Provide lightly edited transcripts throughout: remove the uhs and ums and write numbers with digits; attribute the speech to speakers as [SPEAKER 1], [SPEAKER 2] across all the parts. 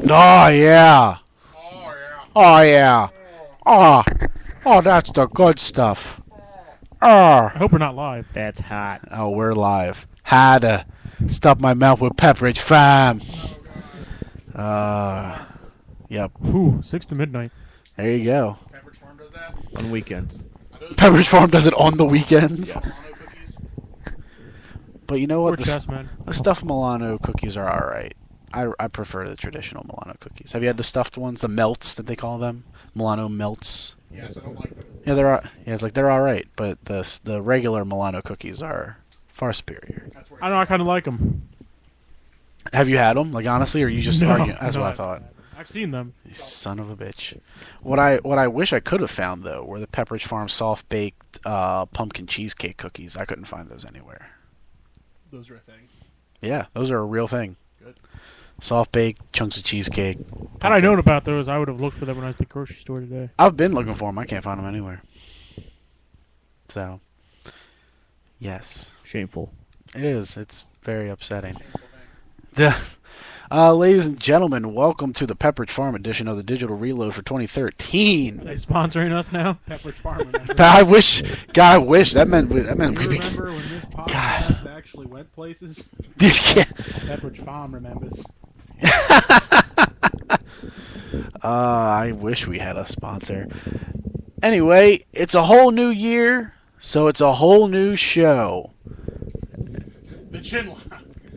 [SPEAKER 1] Oh, yeah.
[SPEAKER 2] Oh, yeah.
[SPEAKER 1] Oh, yeah. Oh, oh, that's the good stuff.
[SPEAKER 3] I hope we're not live.
[SPEAKER 4] That's hot.
[SPEAKER 1] Oh, we're live. Had to stuff my mouth with Pepperidge Farm. Yep.
[SPEAKER 3] Ooh, 6 to midnight.
[SPEAKER 1] There you go.
[SPEAKER 2] Pepperidge Farm does that?
[SPEAKER 4] On weekends.
[SPEAKER 1] Pepperidge Farm does it on the weekends.
[SPEAKER 4] Yes.
[SPEAKER 2] Milano cookies?
[SPEAKER 1] But you know
[SPEAKER 3] Or
[SPEAKER 1] what?
[SPEAKER 3] chess, man.
[SPEAKER 1] The stuffed Milano cookies are all right. I prefer the traditional Milano cookies. Have you had the stuffed ones, the melts that they call them? Milano melts.
[SPEAKER 2] Yes, I don't like them.
[SPEAKER 1] Yeah, they're all right, but the regular Milano cookies are far superior.
[SPEAKER 2] That's where
[SPEAKER 3] I know, I kind of like them.
[SPEAKER 1] Have you had them? Like honestly, or you just arguing? That's what I thought.
[SPEAKER 3] I've seen them.
[SPEAKER 1] You son of a bitch. What I wish I could have found though were the Pepperidge Farm soft baked pumpkin cheesecake cookies. I couldn't find those anywhere.
[SPEAKER 2] those are a thing.
[SPEAKER 1] Yeah, those are a real thing.
[SPEAKER 2] Good.
[SPEAKER 1] Soft baked chunks of cheesecake.
[SPEAKER 3] Had I known about those, I would have looked for them when I was at the grocery store today.
[SPEAKER 1] I've been looking for them. I can't find them anywhere. So, yes,
[SPEAKER 4] Shameful.
[SPEAKER 1] it is. It's very upsetting.
[SPEAKER 2] Shameful thing.
[SPEAKER 1] Ladies and gentlemen, welcome to the Pepperidge Farm edition of the Digital Reload for 2013.
[SPEAKER 3] Are they sponsoring us now?
[SPEAKER 2] Pepperidge Farm. Remember?
[SPEAKER 1] I wish that meant
[SPEAKER 2] You
[SPEAKER 1] we
[SPEAKER 2] remember when this podcast actually went places? Pepperidge Farm remembers.
[SPEAKER 1] I wish we had a sponsor. Anyway, it's a whole new year, so it's a whole new show.
[SPEAKER 2] The chin lock.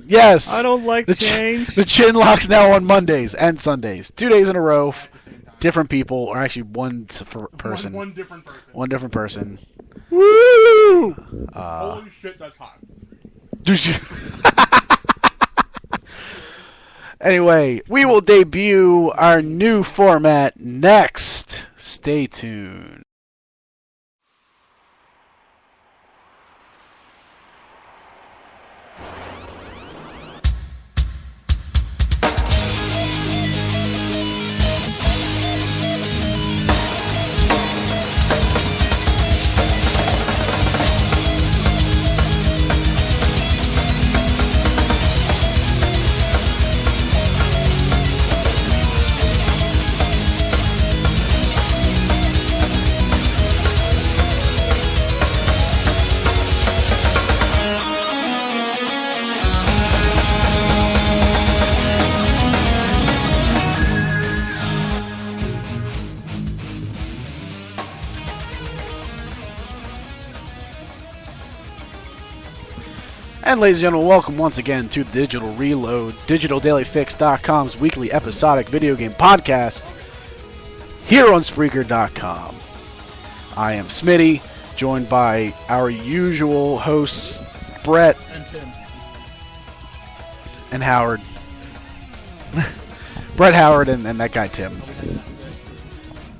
[SPEAKER 1] Yes.
[SPEAKER 4] I don't like
[SPEAKER 1] the
[SPEAKER 4] change.
[SPEAKER 1] The chin lock's now on Mondays and Sundays. 2 days in a row.
[SPEAKER 2] At the same time.
[SPEAKER 1] Different people, or actually one person.
[SPEAKER 2] One different person.
[SPEAKER 1] One different person.
[SPEAKER 3] Woo!
[SPEAKER 2] Holy shit, that's hot.
[SPEAKER 1] Did you? Anyway, we will debut our new format next. Stay tuned. And ladies and gentlemen, welcome once again to the Digital Reload, DigitalDailyFix.com's weekly episodic video game podcast here on Spreaker.com. I am Smitty, joined by our usual hosts, Brett
[SPEAKER 2] And Tim.
[SPEAKER 1] and Howard. Brett, Howard, and that guy Tim.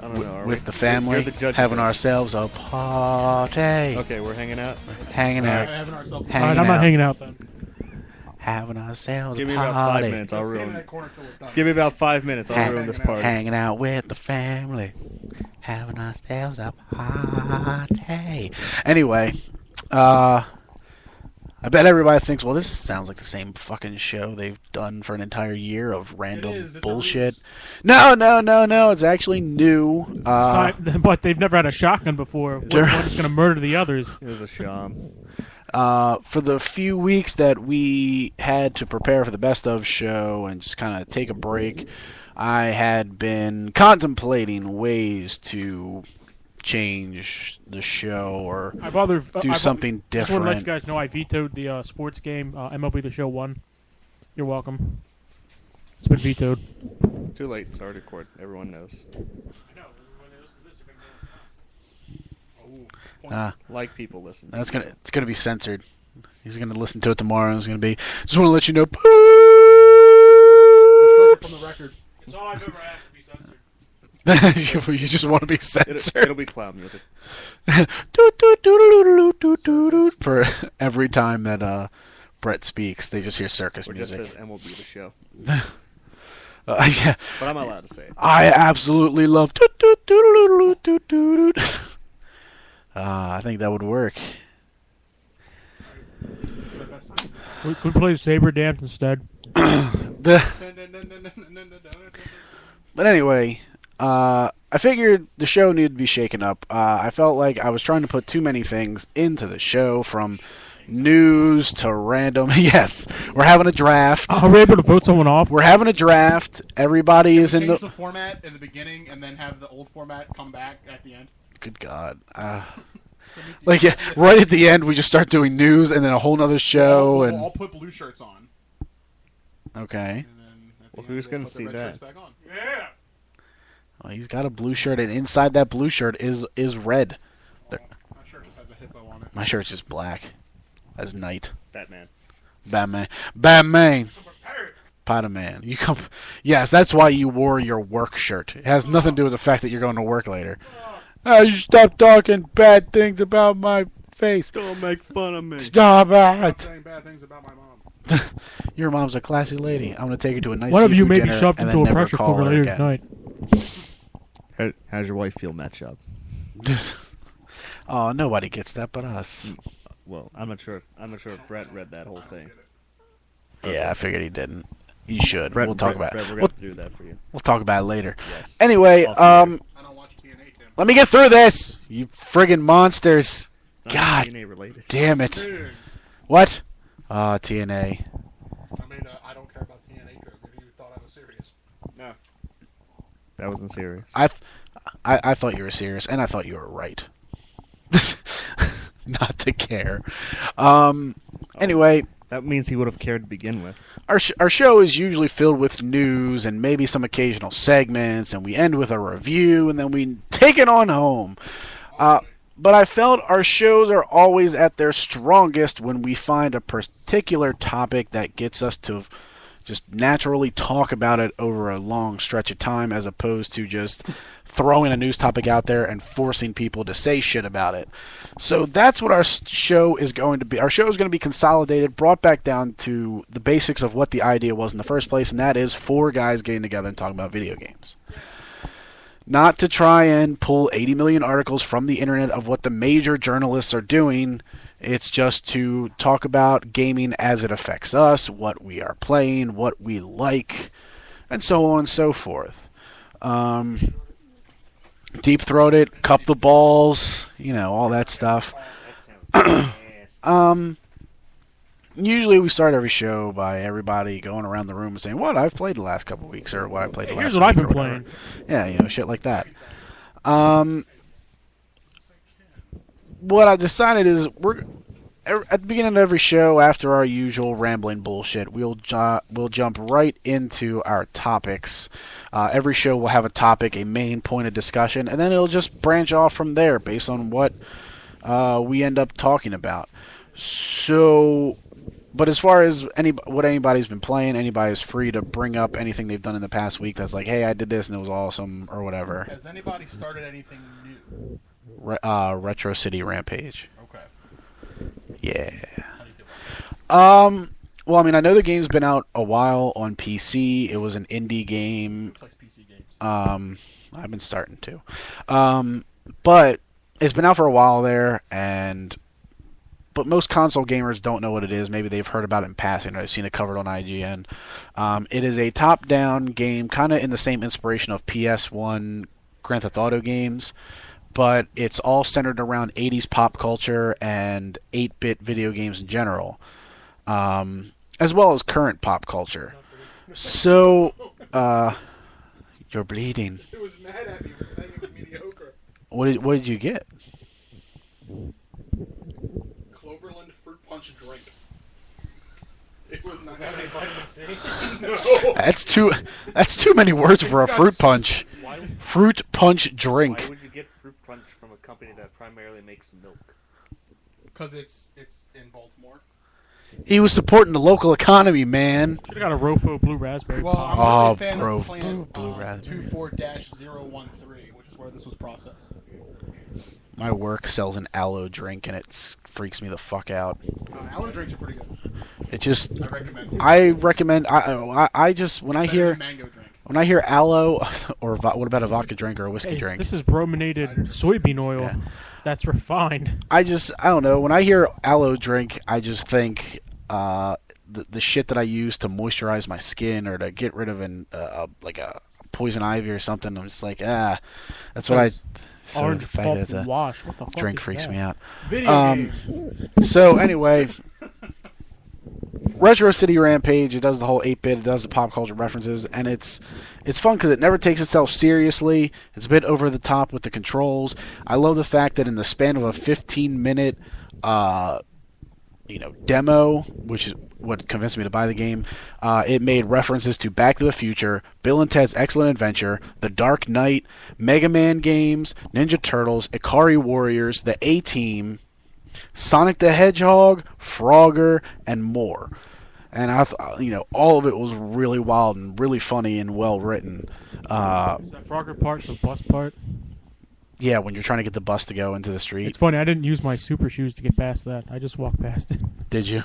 [SPEAKER 4] I don't know. Are
[SPEAKER 1] With
[SPEAKER 4] we?
[SPEAKER 1] the family,
[SPEAKER 4] You're the judge of
[SPEAKER 1] having
[SPEAKER 4] this.
[SPEAKER 1] ourselves a party.
[SPEAKER 4] Okay, we're hanging out.
[SPEAKER 1] Hanging out.
[SPEAKER 2] Having ourselves
[SPEAKER 1] Hang-
[SPEAKER 3] Alright, I'm
[SPEAKER 1] out.
[SPEAKER 3] not hanging out then.
[SPEAKER 1] Having ourselves
[SPEAKER 4] Give
[SPEAKER 1] a
[SPEAKER 4] me
[SPEAKER 1] party.
[SPEAKER 4] about 5 minutes. I'll
[SPEAKER 2] Stay in
[SPEAKER 4] ruin.
[SPEAKER 2] that corner till we're done.
[SPEAKER 4] Give me about 5 minutes. I'll
[SPEAKER 1] Hang-
[SPEAKER 4] ruin this party.
[SPEAKER 1] Hanging out with the family. Having ourselves a party. Anyway, I bet everybody thinks, well, this sounds like the same fucking show they've done for an entire year of random
[SPEAKER 2] is. It's a
[SPEAKER 1] bullshit. No. It's actually new.
[SPEAKER 3] It's time, but they've never had a shotgun before. Which
[SPEAKER 1] Sure.
[SPEAKER 3] one is going to murder the others?
[SPEAKER 4] It was a sham.
[SPEAKER 1] For the few weeks that we had to prepare for the best of show and just kind of take a break, I had been contemplating ways to change the show or do something
[SPEAKER 3] I just want to let you
[SPEAKER 1] different.
[SPEAKER 3] guys know I vetoed the sports game, MLB The Show 1. You're welcome. It's been vetoed.
[SPEAKER 4] Too late. It's already recorded. Everyone knows.
[SPEAKER 3] I know. When they listen to this, they're going to
[SPEAKER 2] Oh,
[SPEAKER 4] Like people listen.
[SPEAKER 1] It's gonna be censored. He's gonna listen to it tomorrow. And it's gonna be. Just want to let you know.
[SPEAKER 2] Struck it from the record.
[SPEAKER 3] It's all I've ever asked to be censored.
[SPEAKER 1] You just want to be censored.
[SPEAKER 4] It'll be clown music.
[SPEAKER 1] For every time that Brett speaks, they just hear circus
[SPEAKER 4] Or just
[SPEAKER 1] music.
[SPEAKER 4] says MLB the show.
[SPEAKER 1] Yeah,
[SPEAKER 4] But I'm not allowed to say it.
[SPEAKER 1] I absolutely love. I think that would work.
[SPEAKER 3] We could play Saber Dance instead.
[SPEAKER 1] But anyway, I figured the show needed to be shaken up. I felt like I was trying to put too many things into the show, from news to random. Yes, we're having a draft.
[SPEAKER 3] Are we able to vote someone off?
[SPEAKER 1] We're having a draft. Everybody is in
[SPEAKER 2] Change
[SPEAKER 1] the
[SPEAKER 2] the format in the beginning and then have the old format come back at the end.
[SPEAKER 1] Good God. Like, yeah, right at the end, we just start doing news and then a whole nother show.
[SPEAKER 2] We'll
[SPEAKER 1] And
[SPEAKER 2] all put blue shirts on.
[SPEAKER 1] okay.
[SPEAKER 2] And then at the
[SPEAKER 4] Well,
[SPEAKER 2] end,
[SPEAKER 4] who's
[SPEAKER 2] we'll
[SPEAKER 4] gonna
[SPEAKER 2] put the
[SPEAKER 4] see
[SPEAKER 2] red
[SPEAKER 4] that?
[SPEAKER 2] shirts back on. Yeah.
[SPEAKER 1] Well, he's got a blue shirt, and inside that blue shirt is red.
[SPEAKER 2] My shirt just has a hippo on it.
[SPEAKER 1] My shirt's just black. As night.
[SPEAKER 4] Batman.
[SPEAKER 1] Batman. Spider-Man. You come. Yes, that's why you wore your work shirt. It has nothing to do with the fact that you're going to work later. You stop talking bad things about my face.
[SPEAKER 4] Don't make fun of me.
[SPEAKER 1] Stop
[SPEAKER 2] Stop
[SPEAKER 1] it.
[SPEAKER 2] saying bad things about my mom.
[SPEAKER 1] Your mom's a classy lady. I'm going to take her to a nice
[SPEAKER 3] One of you
[SPEAKER 1] seafood
[SPEAKER 3] may be
[SPEAKER 1] dinner
[SPEAKER 3] shoved
[SPEAKER 1] and
[SPEAKER 3] into
[SPEAKER 1] then
[SPEAKER 3] a
[SPEAKER 1] never
[SPEAKER 3] pressure
[SPEAKER 1] call
[SPEAKER 3] cooker
[SPEAKER 1] her
[SPEAKER 3] later
[SPEAKER 1] again.
[SPEAKER 3] tonight.
[SPEAKER 4] How's your wife feel, Matt Chubb?
[SPEAKER 1] Oh, nobody gets that but us.
[SPEAKER 4] Well, I'm not sure. I'm not sure if Brett read that whole thing.
[SPEAKER 1] Yeah, I figured he didn't. You should.
[SPEAKER 4] Brett,
[SPEAKER 1] We'll talk
[SPEAKER 4] Brett,
[SPEAKER 1] about it.
[SPEAKER 4] Brett, we're
[SPEAKER 1] We'll,
[SPEAKER 4] gonna do that for you.
[SPEAKER 1] we'll talk about it later.
[SPEAKER 4] Yes.
[SPEAKER 1] Anyway,
[SPEAKER 4] Off the air.
[SPEAKER 2] I don't watch TNA, Tim.
[SPEAKER 1] let me get through this. You friggin' monsters.
[SPEAKER 4] It's not
[SPEAKER 1] God
[SPEAKER 4] DNA related.
[SPEAKER 1] damn it.
[SPEAKER 2] Dude,
[SPEAKER 1] What? TNA.
[SPEAKER 2] I made a I don't care about TNA joke, and you thought I was serious.
[SPEAKER 4] No. That wasn't serious.
[SPEAKER 1] I thought you were serious, and I thought you were right. Not to care. Anyway,
[SPEAKER 4] That means he would have cared to begin with.
[SPEAKER 1] our show is usually filled with news and maybe some occasional segments, and we end with a review, and then we take it on home. But I felt our shows are always at their strongest when we find a particular topic that gets us to just naturally talk about it over a long stretch of time, as opposed to just throwing a news topic out there and forcing people to say shit about it. So that's what our show is going to be. Our show is going to be consolidated, brought back down to the basics of what the idea was in the first place, and that is 4 guys getting together and talking about video games. Not to try and pull 80 million articles from the internet of what the major journalists are doing. It's just to talk about gaming as it affects us, what we are playing, what we like, and so on and so forth. Deep throat it, cup the balls, all that stuff. Usually we start every show by everybody going around the room and saying, what I've played the last couple of weeks, or what I played the last
[SPEAKER 3] Here's what I've
[SPEAKER 1] week,
[SPEAKER 3] been
[SPEAKER 1] or whatever.
[SPEAKER 3] playing.
[SPEAKER 1] Yeah, shit like that. What I decided is at the beginning of every show, after our usual rambling bullshit, we'll jump right into our topics. Every show will have a topic, a main point of discussion, and then it'll just branch off from there based on what we end up talking about. So, but as far as what anybody's been playing, anybody's free to bring up anything they've done in the past week that's like, hey, I did this and it was awesome, or whatever.
[SPEAKER 2] Has anybody started anything new?
[SPEAKER 1] Retro City Rampage.
[SPEAKER 2] Okay.
[SPEAKER 1] Yeah.
[SPEAKER 2] How do you feel about that?
[SPEAKER 1] Well, I mean, I know the game's been out a while on PC. It was an indie game.
[SPEAKER 2] Who plays PC games?
[SPEAKER 1] I've been starting to. But it's been out for a while there, but most console gamers don't know what it is. Maybe they've heard about it in passing, or they've seen it covered on IGN. It is a top-down game, kind of in the same inspiration of PS1 Grand Theft Auto games, but it's all centered around 80s pop culture and 8-bit video games in general, as well as current pop culture. So, you're bleeding.
[SPEAKER 2] It was mad at me for saying it was mediocre.
[SPEAKER 1] What did you get?
[SPEAKER 2] Cloverland Fruit Punch Drink. It was not
[SPEAKER 3] that a vitamin C?
[SPEAKER 2] No.
[SPEAKER 1] That's too many words for a fruit punch. Fruit punch drink.
[SPEAKER 4] Why would you get fruit punch from a company that primarily makes milk?
[SPEAKER 2] Because it's in Baltimore.
[SPEAKER 1] He was supporting the local economy, man.
[SPEAKER 3] Should have got a Rofo blue raspberry.
[SPEAKER 2] Well,
[SPEAKER 3] pop.
[SPEAKER 2] I'm
[SPEAKER 1] Oh,
[SPEAKER 2] a fan
[SPEAKER 1] bro,
[SPEAKER 2] of Plan
[SPEAKER 1] blue raspberry.
[SPEAKER 2] 24-013, which is where this was processed.
[SPEAKER 1] My work sells an aloe drink, and it freaks me the fuck out.
[SPEAKER 2] Aloe drinks are pretty good.
[SPEAKER 1] It just,
[SPEAKER 2] I recommend it.
[SPEAKER 1] I recommend. I just when I
[SPEAKER 2] Better than
[SPEAKER 1] hear
[SPEAKER 2] mango drink.
[SPEAKER 1] aloe, or what about a vodka drink or a whiskey
[SPEAKER 3] Hey,
[SPEAKER 1] drink?
[SPEAKER 3] this is brominated soybean oil.
[SPEAKER 1] Yeah.
[SPEAKER 3] That's refined.
[SPEAKER 1] I don't know. When I hear aloe drink, I just think the shit that I use to moisturize my skin or to get rid of like a poison ivy or something. I'm just like, that's what I. So
[SPEAKER 3] Orange
[SPEAKER 1] the fact that
[SPEAKER 3] pulp
[SPEAKER 1] it's a
[SPEAKER 3] wash. What the fuck
[SPEAKER 1] drink
[SPEAKER 3] is
[SPEAKER 1] freaks
[SPEAKER 3] that?
[SPEAKER 1] me out.
[SPEAKER 2] Video games.
[SPEAKER 1] So anyway, Retro City Rampage. It does the whole 8-bit. It does the pop culture references, and it's fun because it never takes itself seriously. It's a bit over the top with the controls. I love the fact that in the span of a 15-minute, demo, which is what convinced me to buy the game, it made references to Back to the Future, Bill and Ted's Excellent Adventure, The Dark Knight, Mega Man games, Ninja Turtles, Ikari Warriors, The A-Team, Sonic the Hedgehog, Frogger, and more. And I thought, all of it was really wild and really funny and well written.
[SPEAKER 3] Is that Frogger part the bus part?
[SPEAKER 1] Yeah, when you're trying to get the bus to go into the street.
[SPEAKER 3] It's funny. I didn't use my super shoes to get past that. I just walked past it.
[SPEAKER 1] Did you?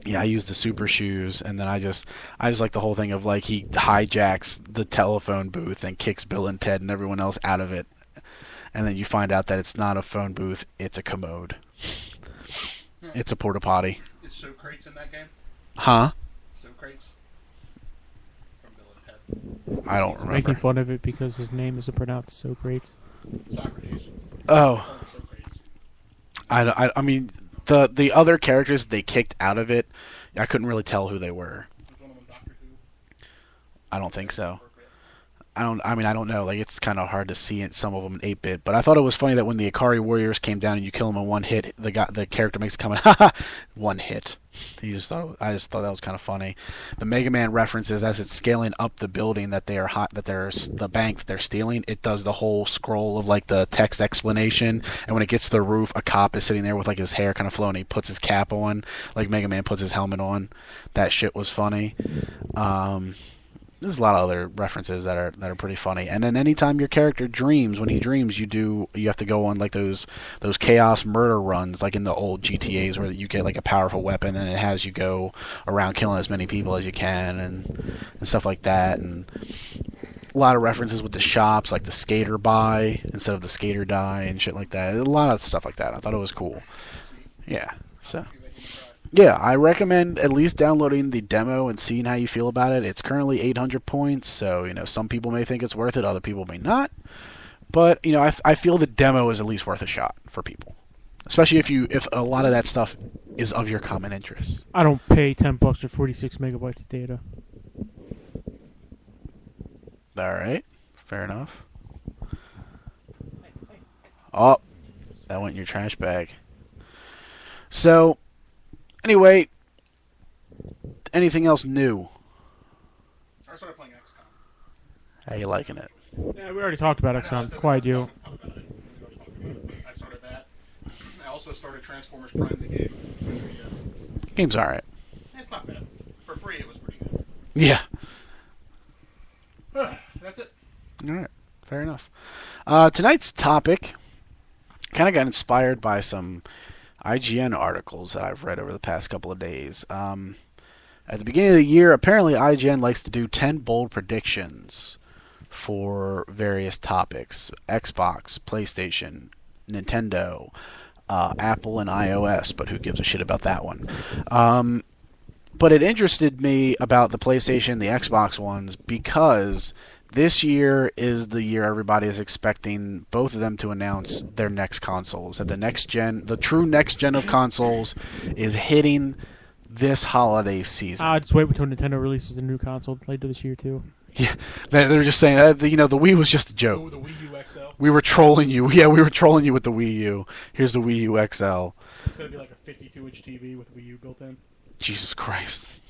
[SPEAKER 1] Yeah, I used the super shoes, and then I just like the whole thing of like he hijacks the telephone booth and kicks Bill and Ted and everyone else out of it. And then you find out that it's not a phone booth, it's a commode. It's a porta potty.
[SPEAKER 2] Is So Crates in that game?
[SPEAKER 1] Huh?
[SPEAKER 2] So Crates? From Bill and Ted.
[SPEAKER 1] I don't
[SPEAKER 3] He's
[SPEAKER 1] remember.
[SPEAKER 3] making fun of it because his name isn't pronounced so great.
[SPEAKER 2] Socrates.
[SPEAKER 1] Oh.
[SPEAKER 2] Socrates.
[SPEAKER 1] I mean, the other characters they kicked out of it, I couldn't really tell who they were.
[SPEAKER 2] Was one of them Doctor Who?
[SPEAKER 1] I don't think so. I don't know. Like, it's kind of hard to see in some of them in 8-bit, but I thought it was funny that when the Ikari Warriors came down and you kill them in one hit, the character makes a comment, haha, one hit. I just thought that was kind of funny. The Mega Man references as it's scaling up the building that they are the bank that they're stealing. It does the whole scroll of like the text explanation, and when it gets to the roof, a cop is sitting there with like his hair kind of flowing. He puts his cap on, like Mega Man puts his helmet on. That shit was funny. There's a lot of other references that are pretty funny. And then anytime your character dreams, when he dreams, you have to go on like those chaos murder runs, like in the old GTAs, where you get like a powerful weapon and it has you go around killing as many people as you can and stuff like that. And a lot of references with the shops, like the skater buy instead of the skater die and shit like that. A lot of stuff like that. I thought it was cool. Yeah. So. Yeah, I recommend at least downloading the demo and seeing how you feel about it. It's currently 800 points, so some people may think it's worth it, other people may not. But I feel the demo is at least worth a shot for people, especially if a lot of that stuff is of your common interest.
[SPEAKER 3] I don't pay $10 for 46 megabytes of data.
[SPEAKER 1] All right, fair enough. Oh, that went in your trash bag. So. Anyway, anything else new?
[SPEAKER 2] I started playing XCOM.
[SPEAKER 1] How you liking it?
[SPEAKER 3] Yeah, we already talked about XCOM. Quiet you.
[SPEAKER 2] I started that. I also started Transformers Prime, the game. Yes.
[SPEAKER 1] Game's alright.
[SPEAKER 2] It's not bad. For free, it was pretty good.
[SPEAKER 1] Yeah.
[SPEAKER 2] That's it.
[SPEAKER 1] Alright, fair enough. Tonight's topic kind of got inspired by some IGN articles that I've read over the past couple of days. At the beginning of the year, apparently IGN likes to do 10 bold predictions for various topics. Xbox, PlayStation, Nintendo, Apple, and iOS, but who gives a shit about that one? But it interested me about the PlayStation, the Xbox ones, because this year is the year everybody is expecting both of them to announce their next consoles. That the true next gen of consoles is hitting this holiday season.
[SPEAKER 3] Just wait until Nintendo releases the new console later this year too.
[SPEAKER 1] Yeah, they're just saying that the Wii was just a joke.
[SPEAKER 2] Oh, the Wii U XL.
[SPEAKER 1] We were trolling you. Yeah, we were trolling you with the Wii U. Here's the Wii U XL.
[SPEAKER 2] It's gonna be like a 52-inch TV with Wii U built in.
[SPEAKER 1] Jesus Christ.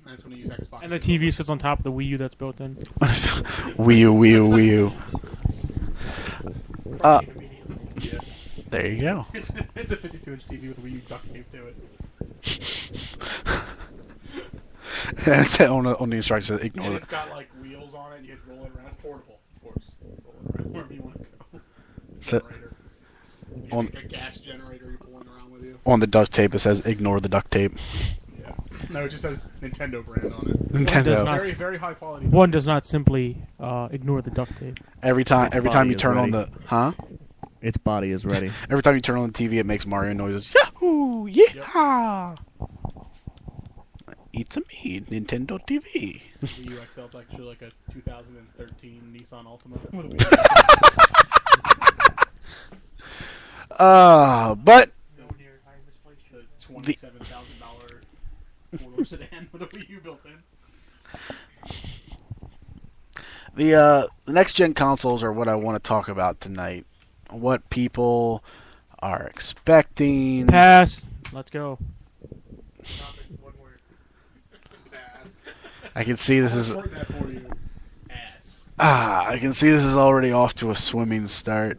[SPEAKER 2] And it's gonna use Xbox.
[SPEAKER 3] And the TV sits on top of the Wii U that's built in.
[SPEAKER 1] Wii U.
[SPEAKER 2] Yeah.
[SPEAKER 1] There you go.
[SPEAKER 2] It's a 52-inch TV with Wii U duct tape to it.
[SPEAKER 1] That's on the instructions. Ignore
[SPEAKER 2] And
[SPEAKER 1] it.
[SPEAKER 2] it's got like wheels on it. You have to roll it around. It's portable, of course. Roll it around wherever you want to go.
[SPEAKER 1] So,
[SPEAKER 2] Generator. You have like a gas generator you're pulling around with you.
[SPEAKER 1] on the duct tape, it says "ignore the duct tape."
[SPEAKER 2] Yeah. No, it just says Nintendo brand on it.
[SPEAKER 1] Nintendo.
[SPEAKER 2] Very, very high quality.
[SPEAKER 3] One does not simply ignore the duct tape.
[SPEAKER 1] Every time you
[SPEAKER 5] is
[SPEAKER 1] turn on
[SPEAKER 5] ready.
[SPEAKER 1] the
[SPEAKER 4] Its body is ready.
[SPEAKER 1] Every time you turn on the TV, it makes Mario noises. Yahoo! Yeehaw! It's a me, Nintendo TV.
[SPEAKER 2] Wii U XL is actually like a 2013 Nissan Altima.
[SPEAKER 1] But
[SPEAKER 2] The $27,000 four-door sedan with a Wii U built in.
[SPEAKER 1] the next gen consoles are what I want to talk about tonight. What people are expecting.
[SPEAKER 3] Pass. Let's go.
[SPEAKER 2] Ass.
[SPEAKER 1] I can see this is.
[SPEAKER 2] Work that for you. Ass.
[SPEAKER 1] I can see this is already off to a swimming start.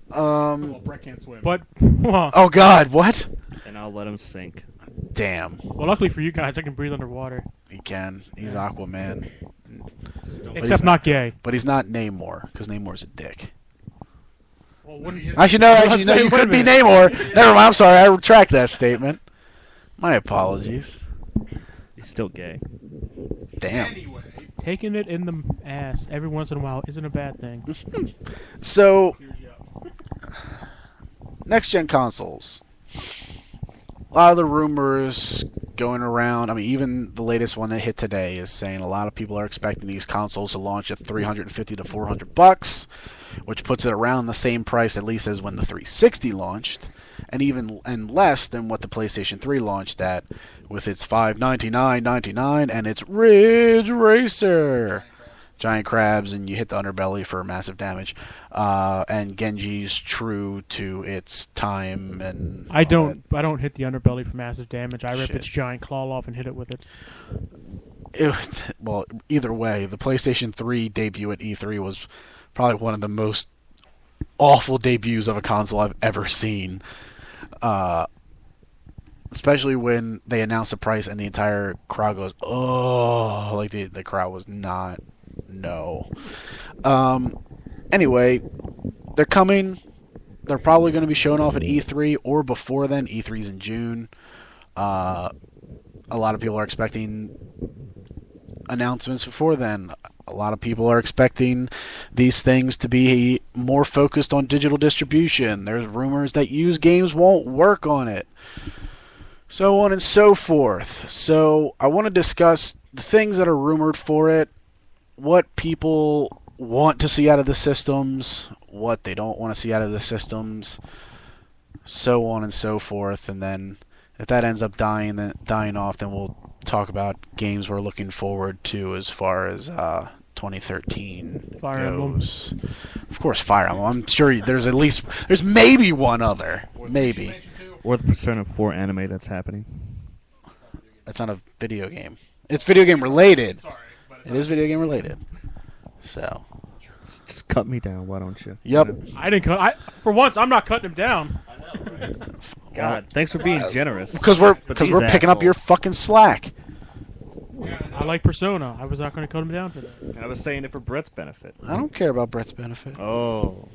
[SPEAKER 2] Well, Brett can't swim.
[SPEAKER 3] But, well,
[SPEAKER 1] Oh God, what?
[SPEAKER 4] And I'll let him sink.
[SPEAKER 1] Damn,
[SPEAKER 3] luckily for you guys, I can breathe underwater.
[SPEAKER 1] he can. He's Aquaman,
[SPEAKER 3] Except not gay.
[SPEAKER 1] but he's not Namor because Namor's a dick.
[SPEAKER 3] Well, wouldn't
[SPEAKER 1] Actually, no. You could be Namor. Never mind. I'm sorry. I retract that statement. My apologies.
[SPEAKER 4] He's still gay.
[SPEAKER 1] Damn.
[SPEAKER 2] Anyway,
[SPEAKER 3] taking it in the ass every once in a while isn't a bad thing.
[SPEAKER 1] So,
[SPEAKER 2] here's you up.
[SPEAKER 1] next gen consoles. A lot of the rumors going around. I mean, even the latest one that hit today is saying a lot of people are expecting these consoles to launch at $350 to $400, which puts it around the same price at least as when the 360 launched, and less than what the PlayStation 3 launched at with its $599.99 and its Ridge Racer. Giant crabs, and you hit the underbelly for massive damage. And Genji's true to its time, and
[SPEAKER 3] I don't hit the underbelly for massive damage. I rip
[SPEAKER 1] Shit.
[SPEAKER 3] its giant claw off and hit it with it.
[SPEAKER 1] Well, either way, the PlayStation 3 debut at E3 was probably one of the most awful debuts of a console I've ever seen. Especially when they announced the price and the entire crowd goes, oh, like the crowd was not, no. Anyway, they're coming. They're probably going to be shown off at E3 or before then. E3's in June. A lot of people are expecting announcements before then. A lot of people are expecting these things to be more focused on digital distribution. There's rumors that used games won't work on it. So on and so forth. So I want to discuss the things that are rumored for it, what people want to see out of the systems, what they don't want to see out of the systems, so on and so forth. And then if that ends up dying off, then we'll talk about games we're looking forward to as far as 2013
[SPEAKER 3] Fire
[SPEAKER 1] goes. Of course, Fire Emblem. I'm sure there's maybe one other. Maybe.
[SPEAKER 4] Or the Persona 4 anime that's happening.
[SPEAKER 1] That's not a video game. It's video game related.
[SPEAKER 2] Sorry, but it's
[SPEAKER 1] It is video game related. So.
[SPEAKER 4] Just cut me down, why don't you?
[SPEAKER 1] Yep.
[SPEAKER 3] I didn't cut. For once, I'm not cutting him down.
[SPEAKER 4] God, thanks for being generous.
[SPEAKER 1] Because we're
[SPEAKER 4] But these
[SPEAKER 1] picking up your
[SPEAKER 4] assholes.
[SPEAKER 1] fucking slack.
[SPEAKER 3] I like Persona. I was not going to cut him down for that.
[SPEAKER 4] And I was saying it for Brett's benefit.
[SPEAKER 1] I don't care about Brett's benefit.
[SPEAKER 4] Oh.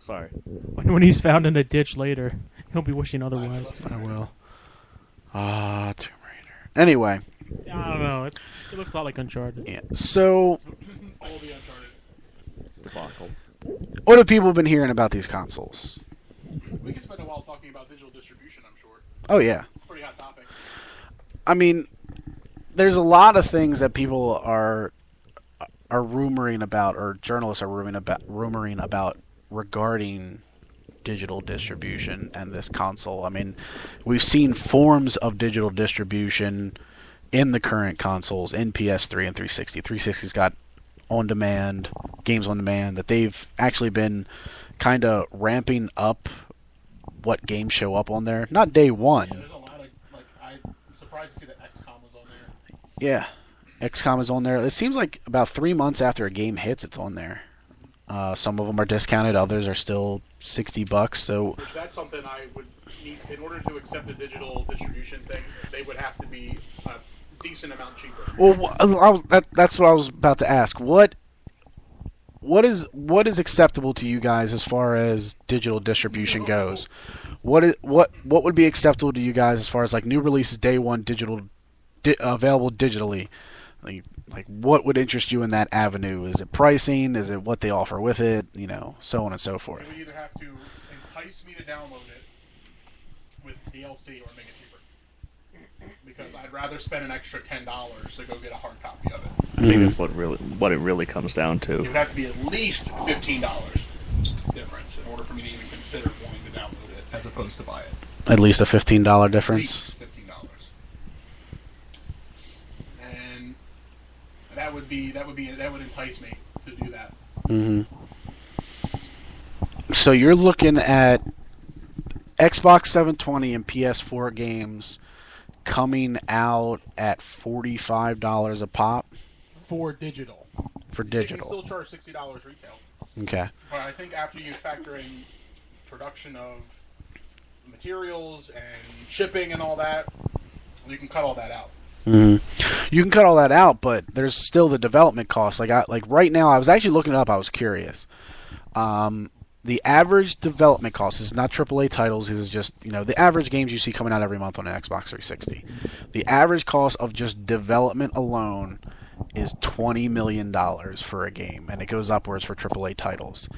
[SPEAKER 4] Sorry.
[SPEAKER 3] When he's found in a ditch later, he'll be wishing otherwise.
[SPEAKER 1] I will. Tomb Raider. Anyway,
[SPEAKER 3] I don't know. It looks a lot like Uncharted.
[SPEAKER 1] yeah. So,
[SPEAKER 2] all the Uncharted.
[SPEAKER 4] Debacle.
[SPEAKER 1] what have people been hearing about these consoles?
[SPEAKER 2] We could spend a while talking about digital distribution, I'm sure.
[SPEAKER 1] Oh yeah.
[SPEAKER 2] Pretty hot topic.
[SPEAKER 1] I mean, there's a lot of things that people are rumoring about, or journalists are rumoring about regarding digital distribution and this console. I mean, we've seen forms of digital distribution in the current consoles, in PS3 and 360. 360's got on-demand, games on demand, that they've actually been kind of ramping up what games show up on there. Not day one.
[SPEAKER 2] Yeah, there's a lot of, I'm surprised to see that XCOM was on there.
[SPEAKER 1] Yeah. XCOM is on there. It seems like about 3 months after a game hits, it's on there. Some of them are discounted, others are still $60. So
[SPEAKER 2] Which that's something I would need, in order to accept the digital distribution thing, they would have to be a decent amount cheaper.
[SPEAKER 1] well, that's what I was about to ask. What is acceptable to you guys as far as digital distribution goes? What would be acceptable to you guys as far as like new releases day one available digitally? Like what would interest you in that avenue? Is it pricing? Is it what they offer with it? So on and so forth.
[SPEAKER 2] You would either have to entice me to download it with DLC or make it cheaper. Because I'd rather spend an extra $10 to go get a hard copy of it.
[SPEAKER 4] I think that's what it really comes down
[SPEAKER 2] It
[SPEAKER 4] to.
[SPEAKER 2] would have to be at least $15 difference in order for me to even consider wanting to download it as opposed to buy it.
[SPEAKER 1] At least a $15
[SPEAKER 2] At
[SPEAKER 1] difference.
[SPEAKER 2] least $15. And that would entice me to do that.
[SPEAKER 1] Mm-hmm. So you're looking at Xbox 720 and PS4 games coming out at $45 a pop
[SPEAKER 2] For digital.
[SPEAKER 1] for
[SPEAKER 2] You can
[SPEAKER 1] digital.
[SPEAKER 2] still charge $60 retail.
[SPEAKER 1] Okay.
[SPEAKER 2] But I think after you factor in production of materials and shipping and all that, you can cut all that out.
[SPEAKER 1] Mm-hmm. You can cut all that out, but there's still the development costs. Like right now, I was actually looking it up. I was curious. The average development cost is not AAA titles. This is just the average games you see coming out every month on an Xbox 360. The average cost of just development alone is $20 million for a game, and it goes upwards for AAA titles.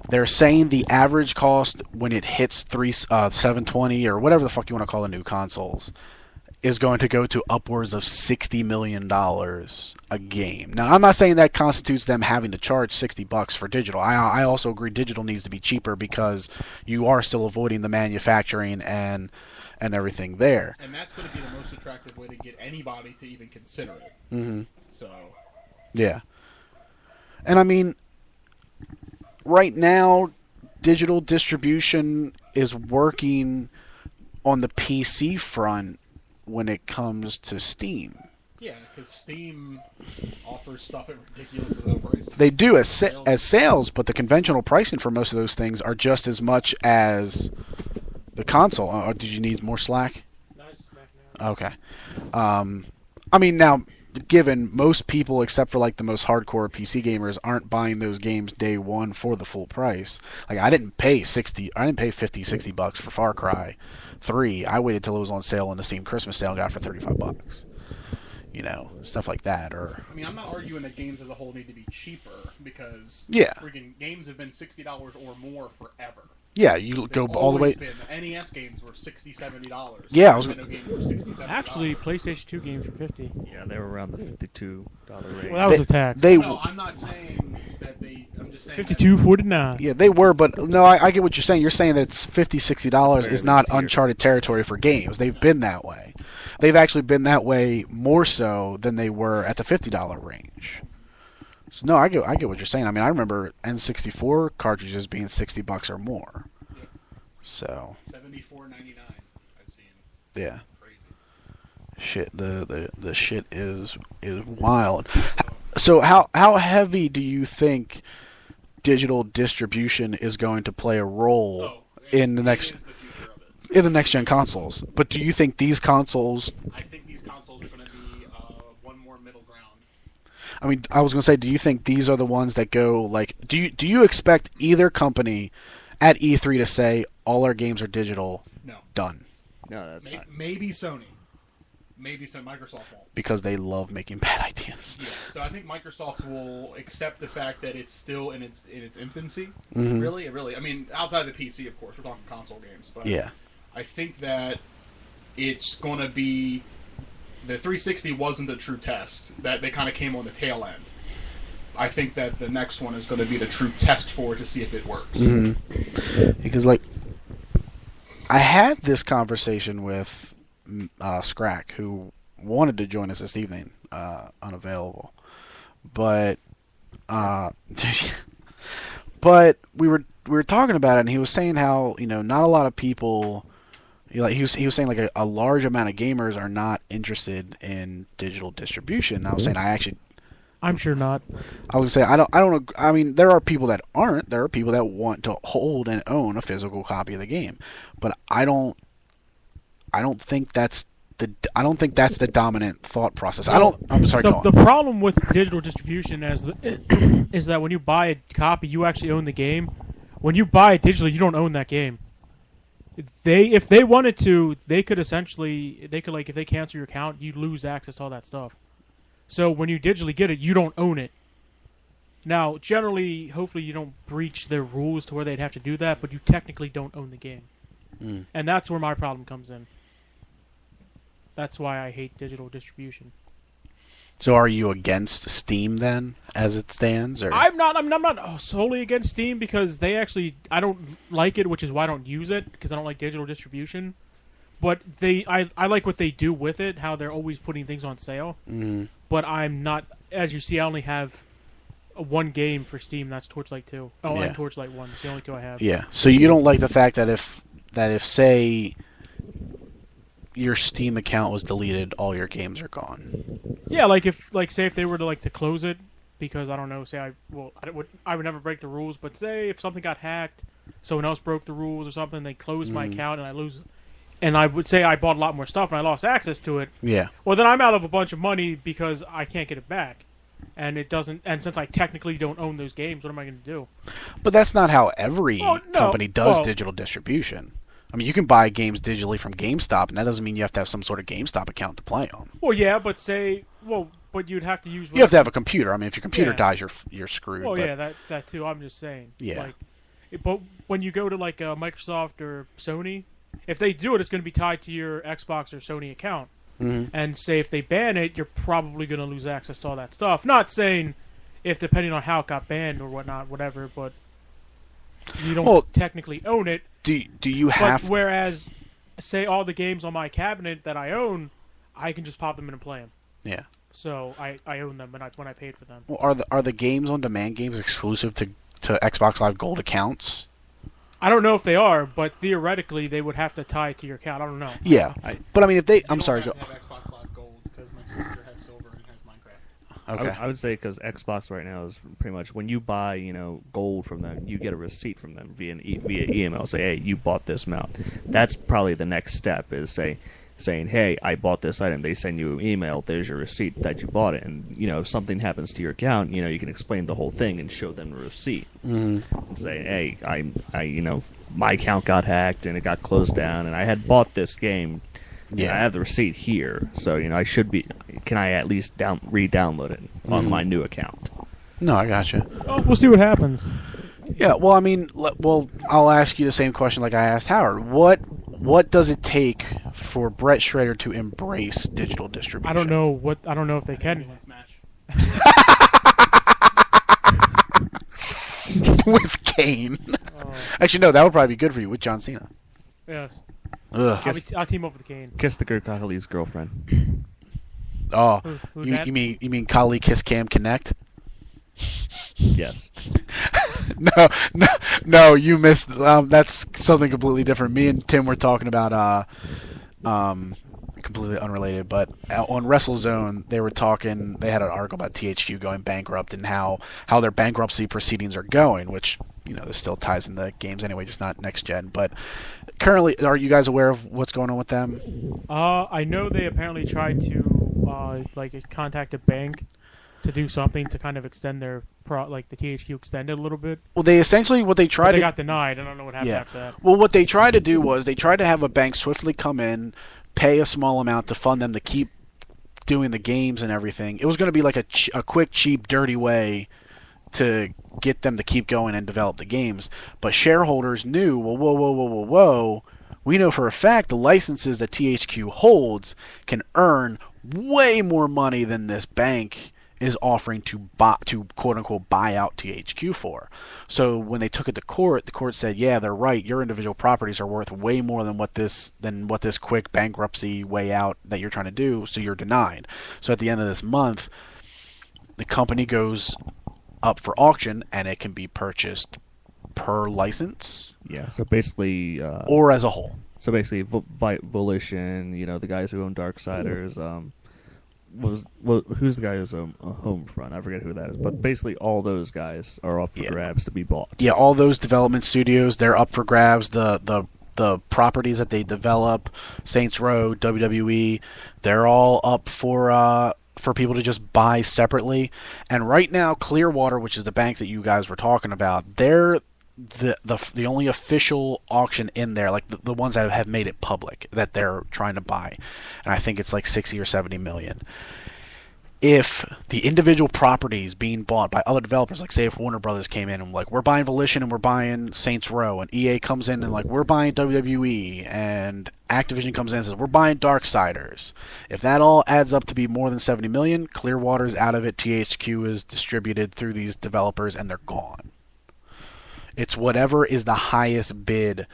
[SPEAKER 1] They're saying the average cost when it hits 720 or whatever the fuck you want to call the new consoles is going to go to upwards of $60 million a game. Now, I'm not saying that constitutes them having to charge $60 for digital. I also agree digital needs to be cheaper because you are still avoiding the manufacturing and everything there.
[SPEAKER 2] And that's going to be the most attractive way to get anybody to even consider it.
[SPEAKER 1] Mm-hmm.
[SPEAKER 2] So,
[SPEAKER 1] yeah. And I mean, right now, digital distribution is working on the PC front when it comes to Steam.
[SPEAKER 2] yeah, because Steam offers stuff at ridiculously low prices.
[SPEAKER 1] They do as sales, but the conventional pricing for most of those things are just as much as the console. Did you need more slack?
[SPEAKER 3] Nice smack now.
[SPEAKER 1] Okay. I mean, now, given most people, except for like the most hardcore PC gamers, aren't buying those games day one for the full price. Like, I didn't pay $50-$60 for Far Cry 3. I waited till it was on sale in the Steam Christmas sale and got it for $35. Stuff like that. Or
[SPEAKER 2] I mean, I'm not arguing that games as a whole need to be cheaper because
[SPEAKER 1] Yeah.
[SPEAKER 2] freaking games have been $60 or more forever.
[SPEAKER 1] yeah, you go
[SPEAKER 2] They've
[SPEAKER 1] all the way.
[SPEAKER 2] always been. NES games were $60-$70.
[SPEAKER 1] Yeah, I was
[SPEAKER 2] Nintendo games were $60-$70.
[SPEAKER 3] Actually, PlayStation 2 games were 50.
[SPEAKER 4] Yeah, they were around the $52 range.
[SPEAKER 3] Well, that was a tax.
[SPEAKER 2] No, I'm not saying that they. I'm just saying.
[SPEAKER 3] 52.49.
[SPEAKER 1] Yeah, they were, but no, I get what you're saying. You're saying that it's $50-$60 is not
[SPEAKER 4] Very
[SPEAKER 1] uncharted territory for games. They've been that way. They've actually been that way more so than they were at the $50 range. So no, I get what you're saying. I mean, I remember N64 cartridges being $60 or more.
[SPEAKER 2] Yeah.
[SPEAKER 1] So
[SPEAKER 2] $74.99. I've seen.
[SPEAKER 1] yeah,
[SPEAKER 2] Crazy.
[SPEAKER 1] shit. The shit is wild. So how heavy do you think digital distribution is going to play a role in the next
[SPEAKER 2] It is the future of it.
[SPEAKER 1] in the next gen consoles? But do you think these consoles?
[SPEAKER 2] I think these consoles are going to be one more middle ground.
[SPEAKER 1] I mean, I was going to say, do you think these are the ones that go like? Do you expect either company at E3 to say all our games are digital?
[SPEAKER 2] No.
[SPEAKER 1] Done.
[SPEAKER 4] No, that's not.
[SPEAKER 2] Maybe Sony. Maybe Microsoft won't.
[SPEAKER 1] Because they love making bad ideas.
[SPEAKER 2] Yeah, so I think Microsoft will accept the fact that it's still in its infancy.
[SPEAKER 1] Mhm.
[SPEAKER 2] Really. I mean, outside the PC, of course, we're talking console games, but
[SPEAKER 1] Yeah.
[SPEAKER 2] I think that it's going to be the 360 wasn't the true test. That they kind of came on the tail end. I think that the next one is going to be the true test for it to see if it works.
[SPEAKER 1] Mm-hmm. Because like, I had this conversation with Scrack, who wanted to join us this evening, unavailable, but but we were talking about it, and he was saying how not a lot of people. He was saying like a large amount of gamers are not interested in digital distribution. And I was saying
[SPEAKER 3] I'm sure not.
[SPEAKER 1] I would say I don't. I mean, there are people that aren't. There are people that want to hold and own a physical copy of the game, but I don't think that's the dominant thought process. I'm sorry.
[SPEAKER 3] The problem with digital distribution is that when you buy a copy, you actually own the game. When you buy it digitally, you don't own that game. If they wanted to, they could if they cancel your account, you lose access to all that stuff. So when you digitally get it, you don't own it. Now, generally, hopefully you don't breach their rules to where they'd have to do that, but you technically don't own the game. And that's where my problem comes in. That's why I hate digital distribution.
[SPEAKER 1] So are you against Steam then, as it stands? Or?
[SPEAKER 3] I'm not solely against Steam because I don't like it, which is why I don't use it, because I don't like digital distribution. But I like what they do with it, how they're always putting things on sale. But I'm not, as you see, I only have one game for Steam, that's Torchlight 2. Oh, and Torchlight 1. It's the only two I have.
[SPEAKER 1] Yeah. So you don't like the fact that if say your Steam account was deleted, all your games are gone.
[SPEAKER 3] Yeah, say if they were to close it, because I don't know, say I would never break the rules, but say if something got hacked, someone else broke the rules or something, they closed my account and I lose, and I would say I bought a lot more stuff and I lost access to it.
[SPEAKER 1] Yeah.
[SPEAKER 3] Well, then I'm out of a bunch of money because I can't get it back. And it doesn't. And since I technically don't own those games, what am I going to do?
[SPEAKER 1] But that's not how every company does digital distribution. I mean, you can buy games digitally from GameStop, and that doesn't mean you have to have some sort of GameStop account to play on.
[SPEAKER 3] Well, yeah, but but you'd have to use.
[SPEAKER 1] You have to have a computer. I mean, if your computer dies, you're screwed.
[SPEAKER 3] Well, yeah, that too. I'm just saying.
[SPEAKER 1] Yeah.
[SPEAKER 3] But when you go to Microsoft or Sony, if they do it, it's going to be tied to your Xbox or Sony account. And say if they ban it, you're probably going to lose access to all that stuff. Not saying if depending on how it got banned or whatnot, whatever, but you don't technically own it.
[SPEAKER 1] Do you have?
[SPEAKER 3] But whereas, say all the games on my cabinet that I own, I can just pop them in and play them.
[SPEAKER 1] Yeah.
[SPEAKER 3] So I own them when I paid for them.
[SPEAKER 1] Well, are the games on demand games exclusive to Xbox Live Gold accounts?
[SPEAKER 3] I don't know if they are, but theoretically they would have to tie it to your account. I don't know.
[SPEAKER 1] Yeah, but I mean, if they, I'm sorry,
[SPEAKER 2] go. Have Xbox Live Gold because my sister has silver and has Minecraft.
[SPEAKER 1] Okay.
[SPEAKER 4] I would say because Xbox right now is pretty much when you buy gold from them, you get a receipt from them via email. Say, hey, you bought this amount. That's probably the next step is saying, hey, I bought this item. They send you an email. There's your receipt that you bought it. And, if something happens to your account, you can explain the whole thing and show them the receipt. And say, hey, I my account got hacked and it got closed down and I had bought this game. Yeah. I have the receipt here. So, can I at least re-download it on my new account?
[SPEAKER 1] No, I gotcha.
[SPEAKER 3] Oh, we'll see what happens.
[SPEAKER 1] Yeah, well, I mean, I'll ask you the same question like I asked Howard. What does it take for Brett Schrader to embrace digital distribution?
[SPEAKER 3] I don't know if they can.
[SPEAKER 1] With Kane. Actually, no, that would probably be good for you with John Cena.
[SPEAKER 3] Yes.
[SPEAKER 1] Ugh.
[SPEAKER 3] I'll team up with Kane.
[SPEAKER 4] Kiss the Gurk Khali's girlfriend.
[SPEAKER 1] Oh,
[SPEAKER 3] Who's
[SPEAKER 1] you mean Kali Kiss Cam Connect?
[SPEAKER 4] Yes.
[SPEAKER 1] No, you missed. That's something completely different. Me and Tim were talking about completely unrelated, but on WrestleZone they were talking. They had an article about THQ going bankrupt and how their bankruptcy proceedings are going, which this still ties in the games anyway, just not next gen. But currently, are you guys aware of what's going on with them?
[SPEAKER 3] I know they apparently tried to contact a bank to do something to kind of extend their the THQ extended a little bit. Well,
[SPEAKER 1] they essentially they got
[SPEAKER 3] denied. I don't know what happened after that.
[SPEAKER 1] Well, what they tried to do was they tried to have a bank swiftly come in, pay a small amount to fund them to keep doing the games and everything. It was going to be like a quick, cheap, dirty way to get them to keep going and develop the games. But shareholders knew, well, whoa. We know for a fact the licenses that THQ holds can earn way more money than this bank is offering to quote unquote buy out THQ for. So when they took it to court, the court said, yeah, they're right. Your individual properties are worth way more than what this quick bankruptcy way out that you're trying to do, so you're denied. So at the end of this month, the company goes up for auction and it can be purchased per license.
[SPEAKER 4] Yeah, so basically
[SPEAKER 1] or as a whole.
[SPEAKER 4] So basically Volition, the guys who own Darksiders, who's the guy who's a Homefront? I forget who that is. But basically all those guys are up for grabs to be bought.
[SPEAKER 1] Yeah, all those development studios, they're up for grabs. The properties that they develop, Saints Row, WWE, they're all up for people to just buy separately. And right now, Clearwater, which is the bank that you guys were talking about, they're the only official auction in there, like the ones that have made it public that they're trying to buy, and I think it's like 60 or 70 million. if the individual properties being bought by other developers, like say if Warner Brothers came in and like we're buying Volition and we're buying Saints Row, and EA comes in and like we're buying WWE, and Activision comes in and says we're buying Darksiders, if that all adds up to be more than 70 million, Clearwater's out of it, THQ is distributed through these developers, and they're gone. It's whatever is the highest bid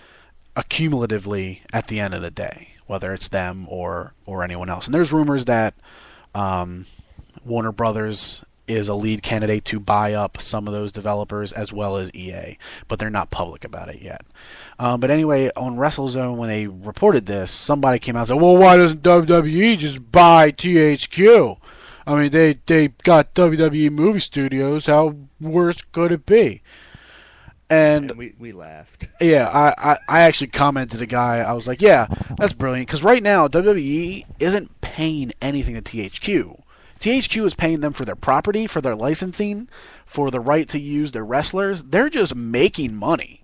[SPEAKER 1] accumulatively at the end of the day, whether it's them or anyone else. And there's rumors that Warner Brothers is a lead candidate to buy up some of those developers as well as EA, but they're not public about it yet. But anyway, on WrestleZone, when they reported this, somebody came out and said, well, why doesn't WWE just buy THQ? I mean, they got WWE movie studios. How worse could it be? And
[SPEAKER 4] we laughed.
[SPEAKER 1] Yeah, I actually commented to the guy. I was like, yeah, that's brilliant. Because right now, WWE isn't paying anything to THQ. THQ is paying them for their property, for their licensing, for the right to use their wrestlers. They're just making money.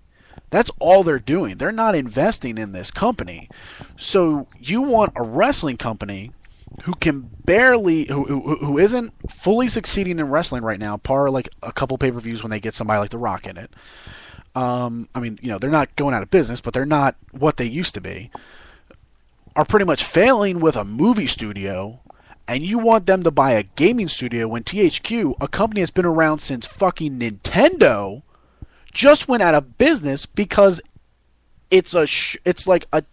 [SPEAKER 1] That's all they're doing. They're not investing in this company. So you want a wrestling company who can barely, who isn't fully succeeding in wrestling right now, par like a couple pay-per-views when they get somebody like The Rock in it. I mean, you know, they're not going out of business, but they're not what they used to be. Are pretty much failing with a movie studio, and you want them to buy a gaming studio when THQ, a company that's been around since fucking Nintendo, just went out of business because it's like a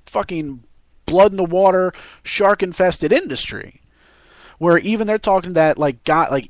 [SPEAKER 1] fucking blood in the water, shark infested industry. Where even they're talking that like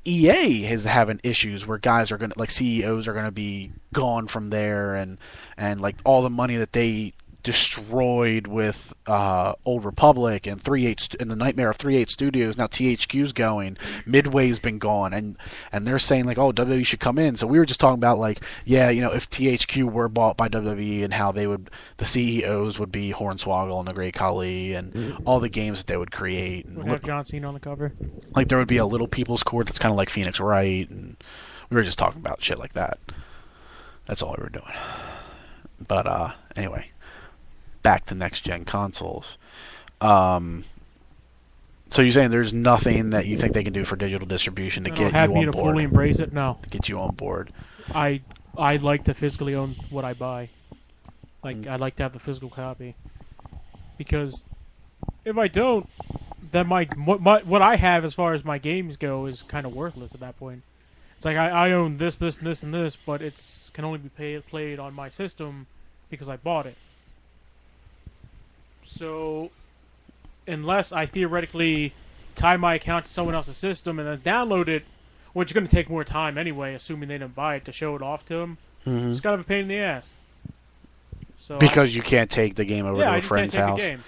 [SPEAKER 1] EA is having issues where guys are gonna, like, CEOs are gonna be gone from there, and like all the money that they destroyed with Old Republic and 3.8 and the Nightmare of 3.8 Studios. Now THQ's going, Midway's been gone, and they're saying like, oh, WWE should come in. So we were just talking about like, yeah, you know, if THQ were bought by WWE and how they would, the CEOs would be Hornswoggle and the Great Khali and all the games that they would create. And
[SPEAKER 3] would have John Cena on the cover.
[SPEAKER 1] Like there would be a Little People's Court that's kind of like Phoenix Wright, and we were just talking about shit like that. That's all we were doing. But anyway, back to next-gen consoles. So you're saying there's nothing that you think they can do for digital distribution to get you on board?
[SPEAKER 3] Have me to fully embrace it? No.
[SPEAKER 1] To get you on board.
[SPEAKER 3] I like to physically own what I buy. Like, I'd like to have the physical copy. Because if I don't, then what I have as far as my games go is kind of worthless at that point. It's like I own this, and this, but it can only be played on my system because I bought it. So, unless I theoretically tie my account to someone else's system and then download it, which is going to take more time anyway, assuming they didn't buy it, to show it off to them, it's kind of a pain in the ass. So
[SPEAKER 1] because you can't take the game over to a friend's
[SPEAKER 3] can't take
[SPEAKER 1] house.
[SPEAKER 3] The game.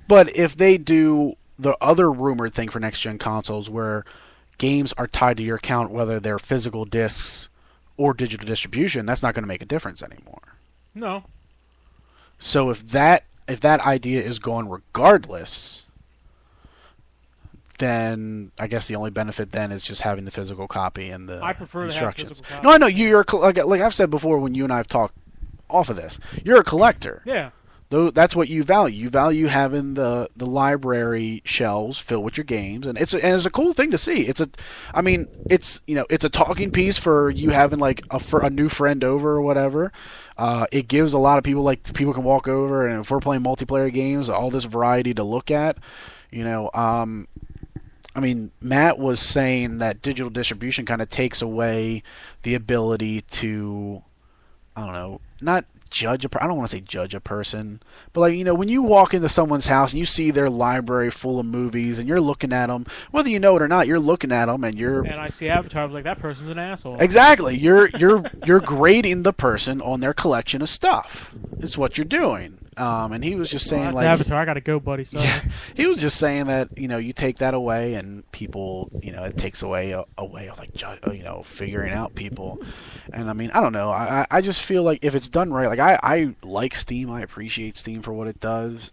[SPEAKER 1] But if they do the other rumored thing for next-gen consoles where games are tied to your account, whether they're physical discs or digital distribution, that's not going to make a difference anymore.
[SPEAKER 3] No.
[SPEAKER 1] So if that idea is gone regardless, then I guess the only benefit then is just having the physical copy and the
[SPEAKER 3] I prefer
[SPEAKER 1] instructions.
[SPEAKER 3] To have physical copy.
[SPEAKER 1] No, I know you're like I've said before when you and I have talked off of this. You're a collector.
[SPEAKER 3] Yeah.
[SPEAKER 1] That's what you value. You value having the library shelves filled with your games, and it's a cool thing to see. It's a talking piece for you having like a new friend over or whatever. It gives a lot of people, like, people can walk over, and if we're playing multiplayer games, all this variety to look at. You know, I mean, Matt was saying that digital distribution kind of takes away the ability to, I don't know, not judge I don't want to say judge a person, but like, you know, when you walk into someone's house and you see their library full of movies and you're looking at them, whether you know it or not, you're looking at them and I see
[SPEAKER 3] Avatar, I was like, that person's an asshole.
[SPEAKER 1] Exactly. You're grading the person on their collection of stuff. It's what you're doing. And he was just saying,
[SPEAKER 3] that's
[SPEAKER 1] like,
[SPEAKER 3] Avatar, I gotta go, buddy. Sorry.
[SPEAKER 1] Yeah, he was just saying that, you know, you take that away and people, you know, it takes away a way of, like, you know, figuring out people. And I mean, I don't know. I just feel like if it's done right, like, I like Steam. I appreciate Steam for what it does.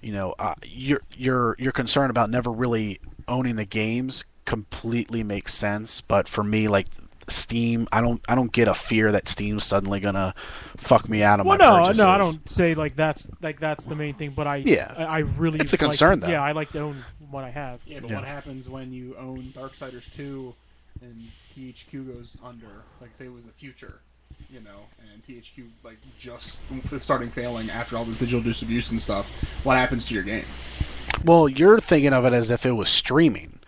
[SPEAKER 1] You know, your concern about never really owning the games completely makes sense. But for me, like, Steam, I don't get a fear that Steam's suddenly gonna fuck me out of my purchases.
[SPEAKER 3] No, I don't say like that's the main thing. But I really,
[SPEAKER 1] it's a concern,
[SPEAKER 3] though. Yeah, I like to own what I have.
[SPEAKER 2] Yeah, but what happens when you own Darksiders 2 and THQ goes under? Like, say it was the future, and THQ just starting failing after all this digital distribution stuff. What happens to your game?
[SPEAKER 1] Well, you're thinking of it as if it was streaming.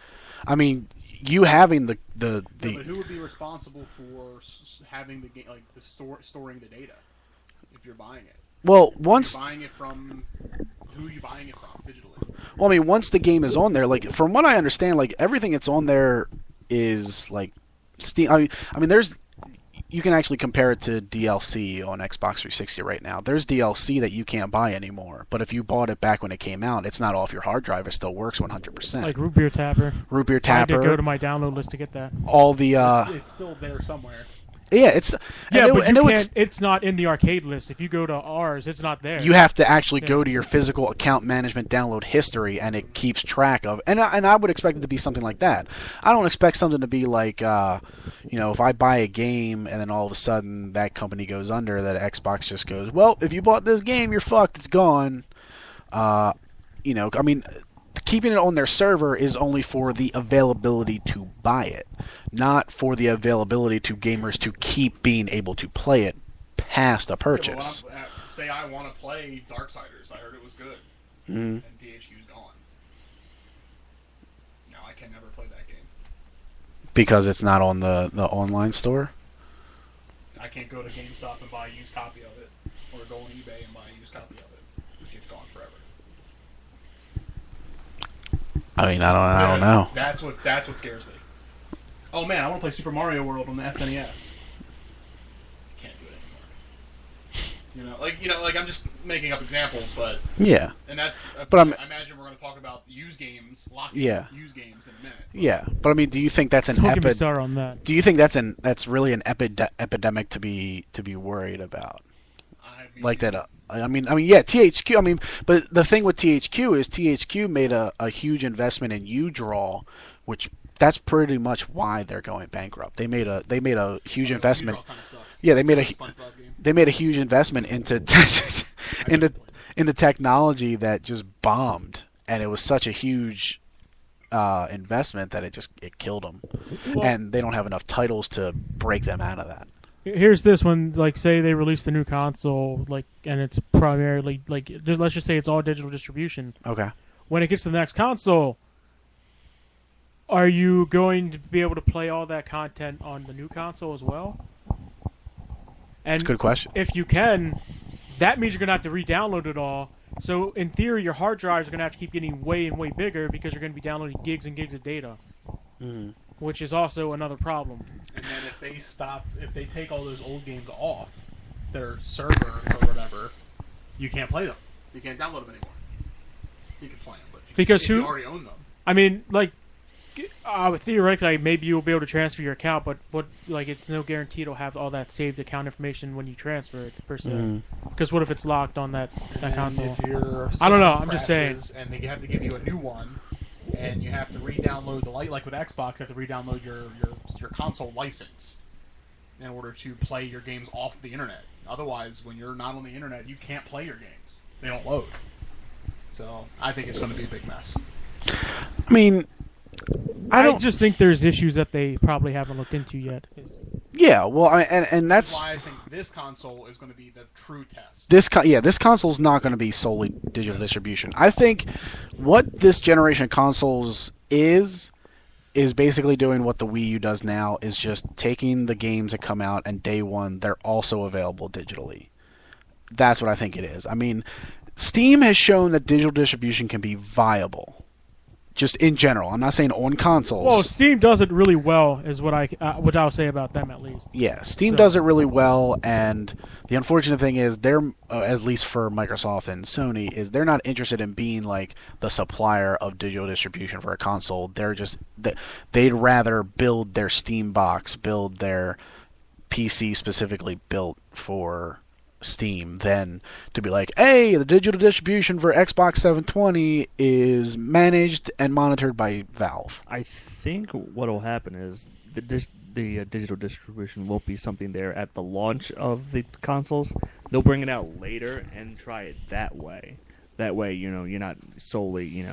[SPEAKER 1] I mean, you having the
[SPEAKER 2] Yeah, but who would be responsible for having the game, storing the data if you're buying it?
[SPEAKER 1] Well,
[SPEAKER 2] Who are you buying it from digitally?
[SPEAKER 1] Well, I mean, once the game is on there, from what I understand, everything that's on there is Steam. I mean, you can actually compare it to DLC on Xbox 360 right now. There's DLC that you can't buy anymore, but if you bought it back when it came out, it's not off your hard drive. It still works 100%.
[SPEAKER 3] Like Root Beer Tapper.
[SPEAKER 1] Root Beer
[SPEAKER 3] I had
[SPEAKER 1] Tapper.
[SPEAKER 3] to go to my download list to get that.
[SPEAKER 1] All the
[SPEAKER 2] it's still there somewhere.
[SPEAKER 1] yeah, it's
[SPEAKER 3] it's not in the arcade list. If you go to ours, it's not there.
[SPEAKER 1] You have to actually go to your physical account management download history, and it keeps track of. And I would expect it to be something like that. I don't expect something to be like, if I buy a game and then all of a sudden that company goes under, that Xbox just goes, well, if you bought this game, you're fucked. It's gone. I mean, keeping it on their server is only for the availability to buy it, not for the availability to gamers to keep being able to play it past a purchase.
[SPEAKER 2] Yeah, say I want to play Darksiders. I heard it was good,
[SPEAKER 1] Mm-hmm.
[SPEAKER 2] and THQ's gone. Now I can never play that game.
[SPEAKER 1] Because it's not on the online store?
[SPEAKER 2] I can't go to GameStop and buy a used copy of it, or go on eBay and buy a used copy of it. It's gone forever.
[SPEAKER 1] I mean, I don't know.
[SPEAKER 2] That's what scares me. Oh man, I want to play Super Mario World on the SNES. Can't do it anymore. I'm just making up examples, but
[SPEAKER 1] Yeah.
[SPEAKER 2] and that's.
[SPEAKER 1] But
[SPEAKER 2] I imagine we're going to talk about used games, used games in a minute.
[SPEAKER 1] Yeah, but I mean, do you think that's an
[SPEAKER 3] Don't get me started on that.
[SPEAKER 1] Do you think that's really an epidemic to be worried about? Like that. I mean, yeah, THQ. I mean, but the thing with THQ is THQ made a huge investment in UDraw, which that's pretty much why they're going bankrupt. They made a huge investment. Yeah, they made a huge investment into into technology that just bombed, and it was such a huge investment that it killed them, and they don't have enough titles to break them out of that.
[SPEAKER 3] Here's this one, say they release the new console, and it's primarily, let's just say it's all digital distribution.
[SPEAKER 1] Okay.
[SPEAKER 3] When it gets to the next console, are you going to be able to play all that content on the new console as well? And
[SPEAKER 1] That's a good question.
[SPEAKER 3] If you can, that means you're going to have to re-download it all. So, in theory, your hard drives are going to have to keep getting way and way bigger because you're going to be downloading gigs and gigs of data.
[SPEAKER 1] Mm-hmm.
[SPEAKER 3] Which is also another problem.
[SPEAKER 2] And then if they take all those old games off their server or whatever, you can't play them. You can't download them anymore. You can play them, but you already own them.
[SPEAKER 3] I mean, theoretically, maybe you'll be able to transfer your account, but it's no guarantee it'll have all that saved account information when you transfer it per se. Because what if it's locked on that console?
[SPEAKER 2] If your
[SPEAKER 3] I don't know. I'm just saying.
[SPEAKER 2] And they have to give you a new one. And you have to re-download like with Xbox, you have to re-download your console license in order to play your games off the internet. Otherwise, when you're not on the internet, you can't play your games. They don't load. So I think it's going to be a big mess.
[SPEAKER 1] I mean,
[SPEAKER 3] I just think there's issues that they probably haven't looked into yet.
[SPEAKER 1] Yeah, well, and that's
[SPEAKER 2] why I think this console is going to be the true test.
[SPEAKER 1] This console is not going to be solely digital distribution. I think what this generation of consoles is basically doing what the Wii U does now, is just taking the games that come out and day one they're also available digitally. That's what I think it is. I mean, Steam has shown that digital distribution can be viable. Just in general, I'm not saying on consoles.
[SPEAKER 3] Well, Steam does it really well, is what I'll say about them at least.
[SPEAKER 1] Yeah, Steam does it really well, and the unfortunate thing is they're, at least for Microsoft and Sony, is they're not interested in being like the supplier of digital distribution for a console. They'd rather build their Steam box, build their PC specifically built for Steam than to be like, hey, the digital distribution for Xbox 720 is managed and monitored by Valve.
[SPEAKER 4] I think what will happen is the digital distribution won't be something there at the launch of the consoles. They'll bring it out later and try it that way. That way, you're not solely,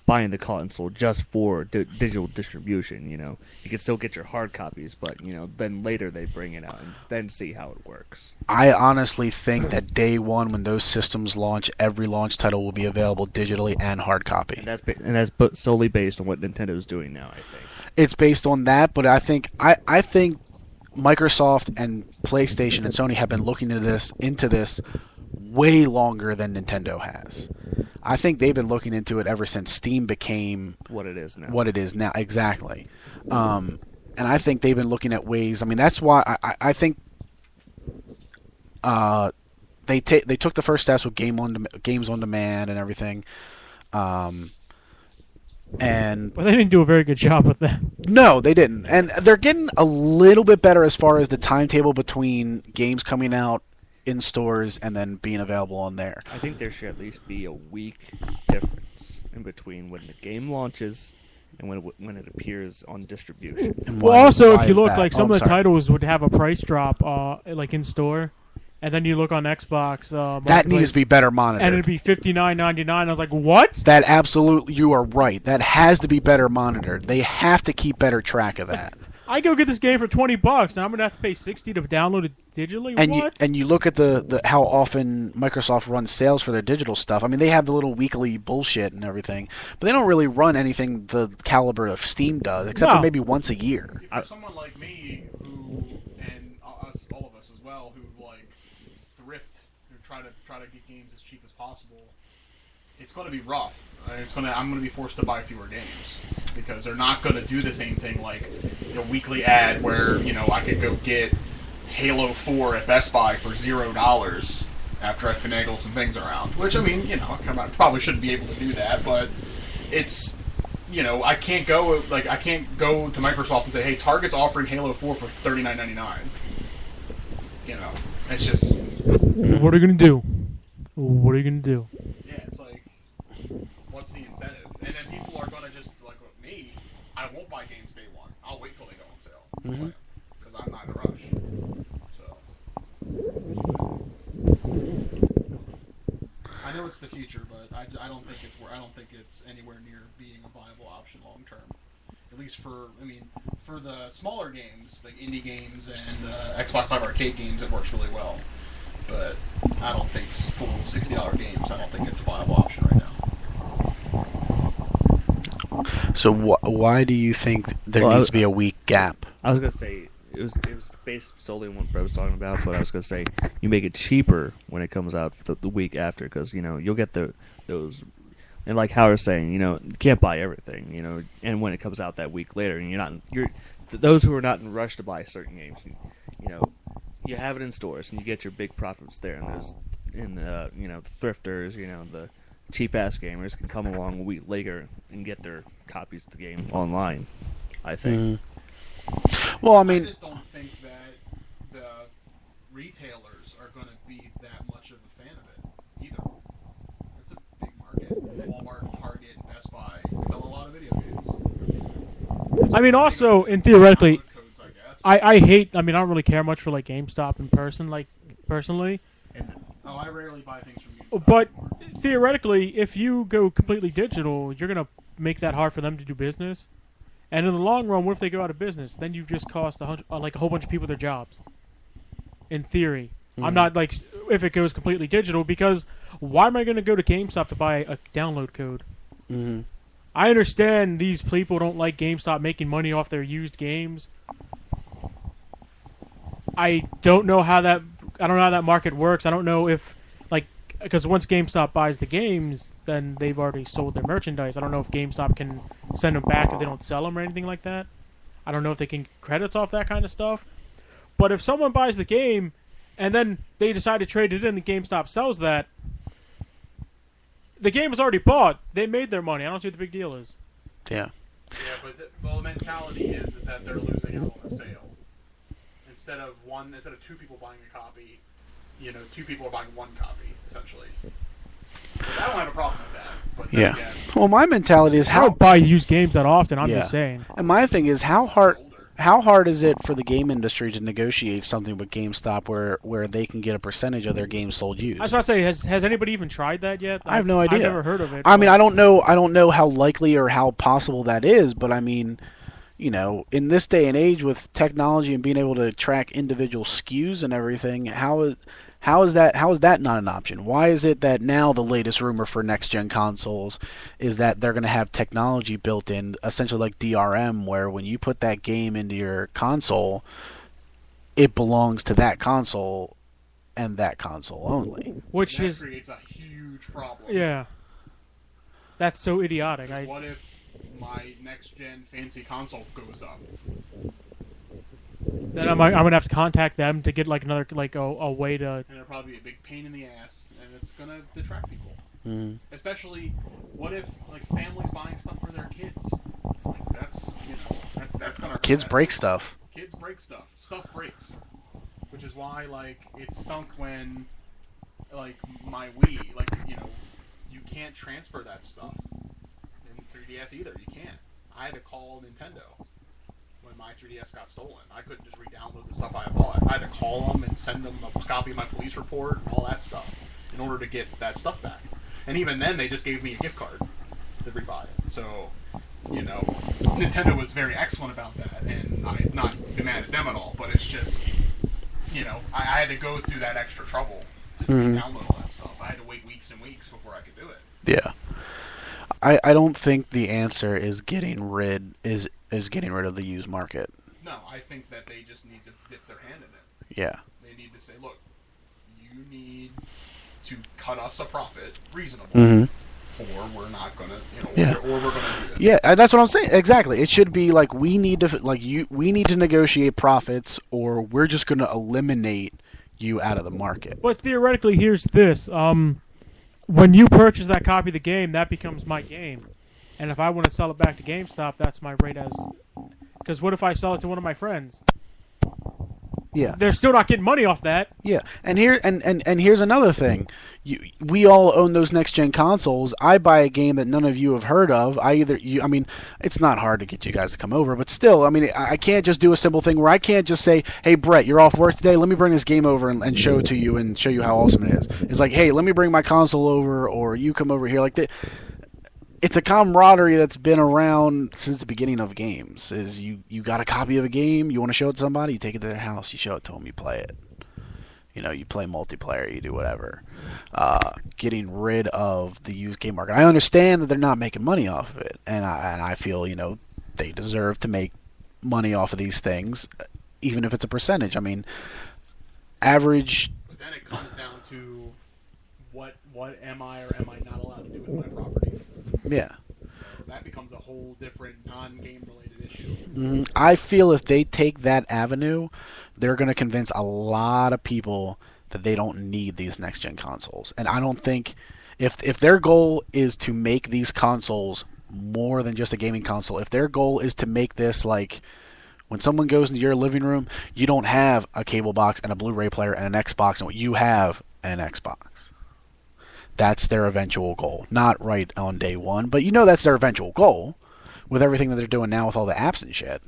[SPEAKER 4] buying the console just for digital distribution. You can still get your hard copies, but then later they bring it out and then see how it works.
[SPEAKER 1] I honestly think that day one, when those systems launch, every launch title will be available digitally and hard copy.
[SPEAKER 4] And that's solely based on what Nintendo is doing now. I think
[SPEAKER 1] it's based on that, but I think Microsoft and PlayStation and Sony have been looking into this way longer than Nintendo has. I think they've been looking into it ever since Steam became
[SPEAKER 4] what it is now.
[SPEAKER 1] Exactly. And I think they've been looking at ways. I mean, that's why I think they took the first steps with games on demand and everything. And
[SPEAKER 3] but they didn't do a very good job with that.
[SPEAKER 1] No, they didn't. And they're getting a little bit better as far as the timetable between games coming out in stores and then being available on there.
[SPEAKER 4] I think there should at least be a week difference in between when the game launches and when it appears on distribution.
[SPEAKER 3] Well, also, if you look, like some of the titles would have a price drop, like in store. And then you look on Xbox.
[SPEAKER 1] That needs to be better monitored.
[SPEAKER 3] And it'd be $59.99. I was like, what?
[SPEAKER 1] That absolutely, you are right. That has to be better monitored. They have to keep better track of that.
[SPEAKER 3] I go get this game for $20, and I'm gonna have to pay $60 to download it digitally.
[SPEAKER 1] And you look at the how often Microsoft runs sales for their digital stuff. I mean, they have the little weekly bullshit and everything, but they don't really run anything the caliber of Steam does, except for maybe once a year.
[SPEAKER 2] For someone like me, who and us, all of us as well, who like thrift, who try to get games as cheap as possible, it's going to be rough. I'm going to be forced to buy fewer games because they're not going to do the same thing like a weekly ad where I could go get Halo 4 at Best Buy for $0 after I finagle some things around. Which I mean, I probably shouldn't be able to do that, but it's I can't go to Microsoft and say, hey, Target's offering Halo 4 for $39.99. It's just
[SPEAKER 3] what are you going to do? What are you going to do?
[SPEAKER 2] Yeah, it's like, what's the incentive? And then people are going to just, like with me, I won't buy games day one. I'll wait till they go on sale. Because I'm not in a rush. So. I know it's the future, but I don't think it's anywhere near being a viable option long term. At least for the smaller games, like indie games and Xbox Live Arcade games, it works really well. But I don't think full $60 games. I don't think it's a viable option right now.
[SPEAKER 1] So why do you think there needs to be a week gap?
[SPEAKER 4] I was gonna say it was based solely on what Brett was talking about, but I was gonna say you make it cheaper when it comes out for the week after, because you'll get those. And like Howard's saying, you can't buy everything, and when it comes out that week later, and those who are not in a rush to buy certain games, you have it in stores and you get your big profits there, and the thrifters, the cheap ass gamers can come along a week later and get their copies of the game online, I think.
[SPEAKER 1] Well, I
[SPEAKER 2] just don't think that the retailers are going to be that much of a fan of it either. It's a big market. Walmart, Target, Best Buy sell a lot of video games.
[SPEAKER 3] I mean, also, in theoretically, I hate. I don't really care much for like GameStop in person, personally.
[SPEAKER 2] I rarely buy things from GameStop.
[SPEAKER 3] But theoretically, if you go completely digital, you're gonna make that hard for them to do business. And in the long run, what if they go out of business? Then you've just cost a whole bunch of people their jobs. In theory, I'm not if it goes completely digital, because why am I going to go to GameStop to buy a download code? I understand these people don't like GameStop making money off their used games. I don't know how that market works. I don't know if because once GameStop buys the games, then they've already sold their merchandise. I don't know if GameStop can send them back if they don't sell them or anything like that. I don't know if they can get credits off that kind of stuff. But if someone buys the game and then they decide to trade it in, the GameStop sells that, the game is already bought. They made their money. I don't see what the big deal is.
[SPEAKER 1] Yeah.
[SPEAKER 2] Yeah, but the mentality is that they're losing out on a sale. Instead of two people buying a copy, two people are buying one copy, essentially. I don't have a problem with that. But
[SPEAKER 1] yeah. Well, my mentality is
[SPEAKER 3] I don't buy used games that often. I'm just saying.
[SPEAKER 1] And my thing is how hard how hard is it for the game industry to negotiate something with GameStop where they can get a percentage of their games sold used?
[SPEAKER 3] I was about to say, has anybody even tried that yet?
[SPEAKER 1] I have no idea.
[SPEAKER 3] I've never heard of it.
[SPEAKER 1] I mean, I don't know how likely or how possible that is, but I mean, you know, in this day and age with technology and being able to track individual SKUs and everything, how is that not an option? Why is it that now the latest rumor for next gen consoles is that they're going to have technology built in, essentially like DRM, where when you put that game into your console, it belongs to that console and that console only.
[SPEAKER 3] Which
[SPEAKER 2] that creates a huge problem.
[SPEAKER 3] Yeah. That's so idiotic.
[SPEAKER 2] What if my next gen fancy console goes up?
[SPEAKER 3] Then I'm gonna have to contact them to get like another a way to.
[SPEAKER 2] And it'll probably be a big pain in the ass, and it's gonna detract people.
[SPEAKER 1] Mm-hmm.
[SPEAKER 2] Especially, what if like families buying stuff for their kids? Like that's gonna.
[SPEAKER 1] Kids break stuff.
[SPEAKER 2] Kids break stuff. Stuff breaks, which is why like it stunk when like my Wii, like you can't transfer that stuff in 3DS either. You can't. I had to call Nintendo when my 3DS got stolen. I couldn't just re-download the stuff I had bought. I had to call them and send them a copy of my police report and all that stuff in order to get that stuff back. And even then, they just gave me a gift card to rebuy it. So, Nintendo was very excellent about that, and I'm not mad at them at all, but it's just, I had to go through that extra trouble to download all that stuff. I had to wait weeks and weeks before I could do it.
[SPEAKER 1] Yeah. I don't think the answer is getting rid of the used market.
[SPEAKER 2] No, I think that they just need to dip their hand in it.
[SPEAKER 1] Yeah.
[SPEAKER 2] They need to say, look, you need to cut us a profit reasonable, or we're not gonna, or we're gonna do it.
[SPEAKER 1] Yeah, that's what I'm saying. Exactly. It should be like we need to negotiate profits, or we're just gonna eliminate you out of the market.
[SPEAKER 3] But theoretically, here's this: when you purchase that copy of the game, that becomes my game. And if I want to sell it back to GameStop, that's my rate as... Because what if I sell it to one of my friends?
[SPEAKER 1] Yeah.
[SPEAKER 3] They're still not getting money off that.
[SPEAKER 1] Yeah. And here's another thing. We all own those next-gen consoles. I buy a game that none of you have heard of. It's not hard to get you guys to come over, but still, I can't just do a simple thing where I can't just say, hey, Brett, you're off work today. Let me bring this game over and show it to you and show you how awesome it is. It's like, hey, let me bring my console over, or you come over here. Like that. It's a camaraderie that's been around since the beginning of games. Is you got a copy of a game, you want to show it to somebody, you take it to their house, you show it to them, you play it. You play multiplayer, you do whatever. Getting rid of the used game market. I understand that they're not making money off of it, and I feel they deserve to make money off of these things, even if it's a percentage. Average.
[SPEAKER 2] But then it comes down to what am I or am I not allowed to do with my property?
[SPEAKER 1] Yeah.
[SPEAKER 2] So that becomes a whole different non-game related issue.
[SPEAKER 1] Mm-hmm. I feel if they take that avenue, they're going to convince a lot of people that they don't need these next-gen consoles. And I don't think if their goal is to make these consoles more than just a gaming console, if their goal is to make this like when someone goes into your living room, you don't have a cable box and a Blu-ray player and an Xbox, and what you have an Xbox. That's their eventual goal. Not right on day one, but that's their eventual goal with everything that they're doing now with all the apps and shit.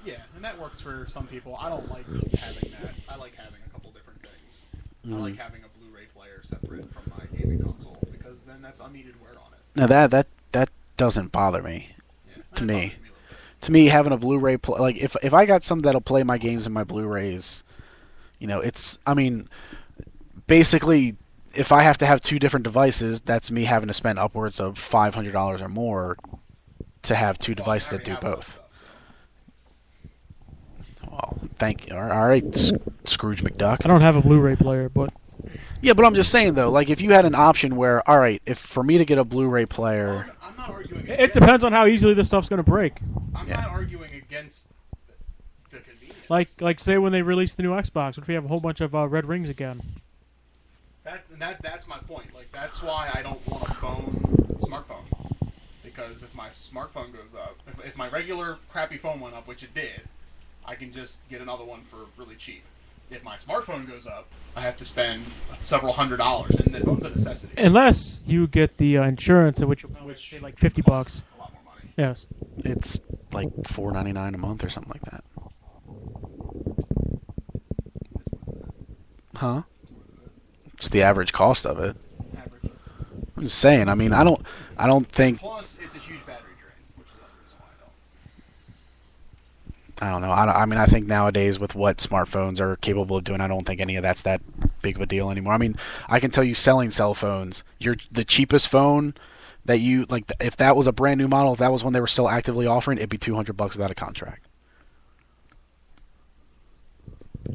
[SPEAKER 2] Yeah, and that works for some people. I don't like having that. I like having a couple different things. I like having a Blu-ray player separate from my gaming console because then that's unneeded wear on it.
[SPEAKER 1] Now that doesn't bother me.
[SPEAKER 2] Yeah,
[SPEAKER 1] to me. To me, having a Blu-ray like if I got something that'll play my games and my Blu-rays, basically. If I have to have two different devices, that's me having to spend upwards of $500 or more to have two devices that do both. Well, thank you. All right, Scrooge McDuck.
[SPEAKER 3] I don't have a Blu-ray player, but...
[SPEAKER 1] Yeah, but I'm just saying, though, like, if you had an option where, all right, if for me to get a Blu-ray player...
[SPEAKER 2] I'm not arguing
[SPEAKER 3] it depends on how easily this stuff's going to break.
[SPEAKER 2] I'm not arguing against the convenience.
[SPEAKER 3] Like, say when they release the new Xbox, what if we have a whole bunch of red rings again?
[SPEAKER 2] That's my point. Like, that's why I don't want a smartphone. Because if my smartphone goes up, if my regular crappy phone went up, which it did, I can just get another one for really cheap. If my smartphone goes up, I have to spend several $100s, and the phone's a necessity.
[SPEAKER 3] Unless you get the insurance, which pay like $50.
[SPEAKER 2] A lot more money.
[SPEAKER 3] Yes.
[SPEAKER 1] It's like $4.99 a month or something like that. Huh? It's the average cost of it.
[SPEAKER 2] Average.
[SPEAKER 1] I'm just saying. I mean, I don't think.
[SPEAKER 2] Plus, it's a huge battery drain, which is another reason why I don't.
[SPEAKER 1] I don't know. I mean, I think nowadays with what smartphones are capable of doing, I don't think any of that's that big of a deal anymore. I mean, I can tell you, selling cell phones, the cheapest phone that you like, if that was a brand new model, if that was one they were still actively offering, it'd be $200 without a contract.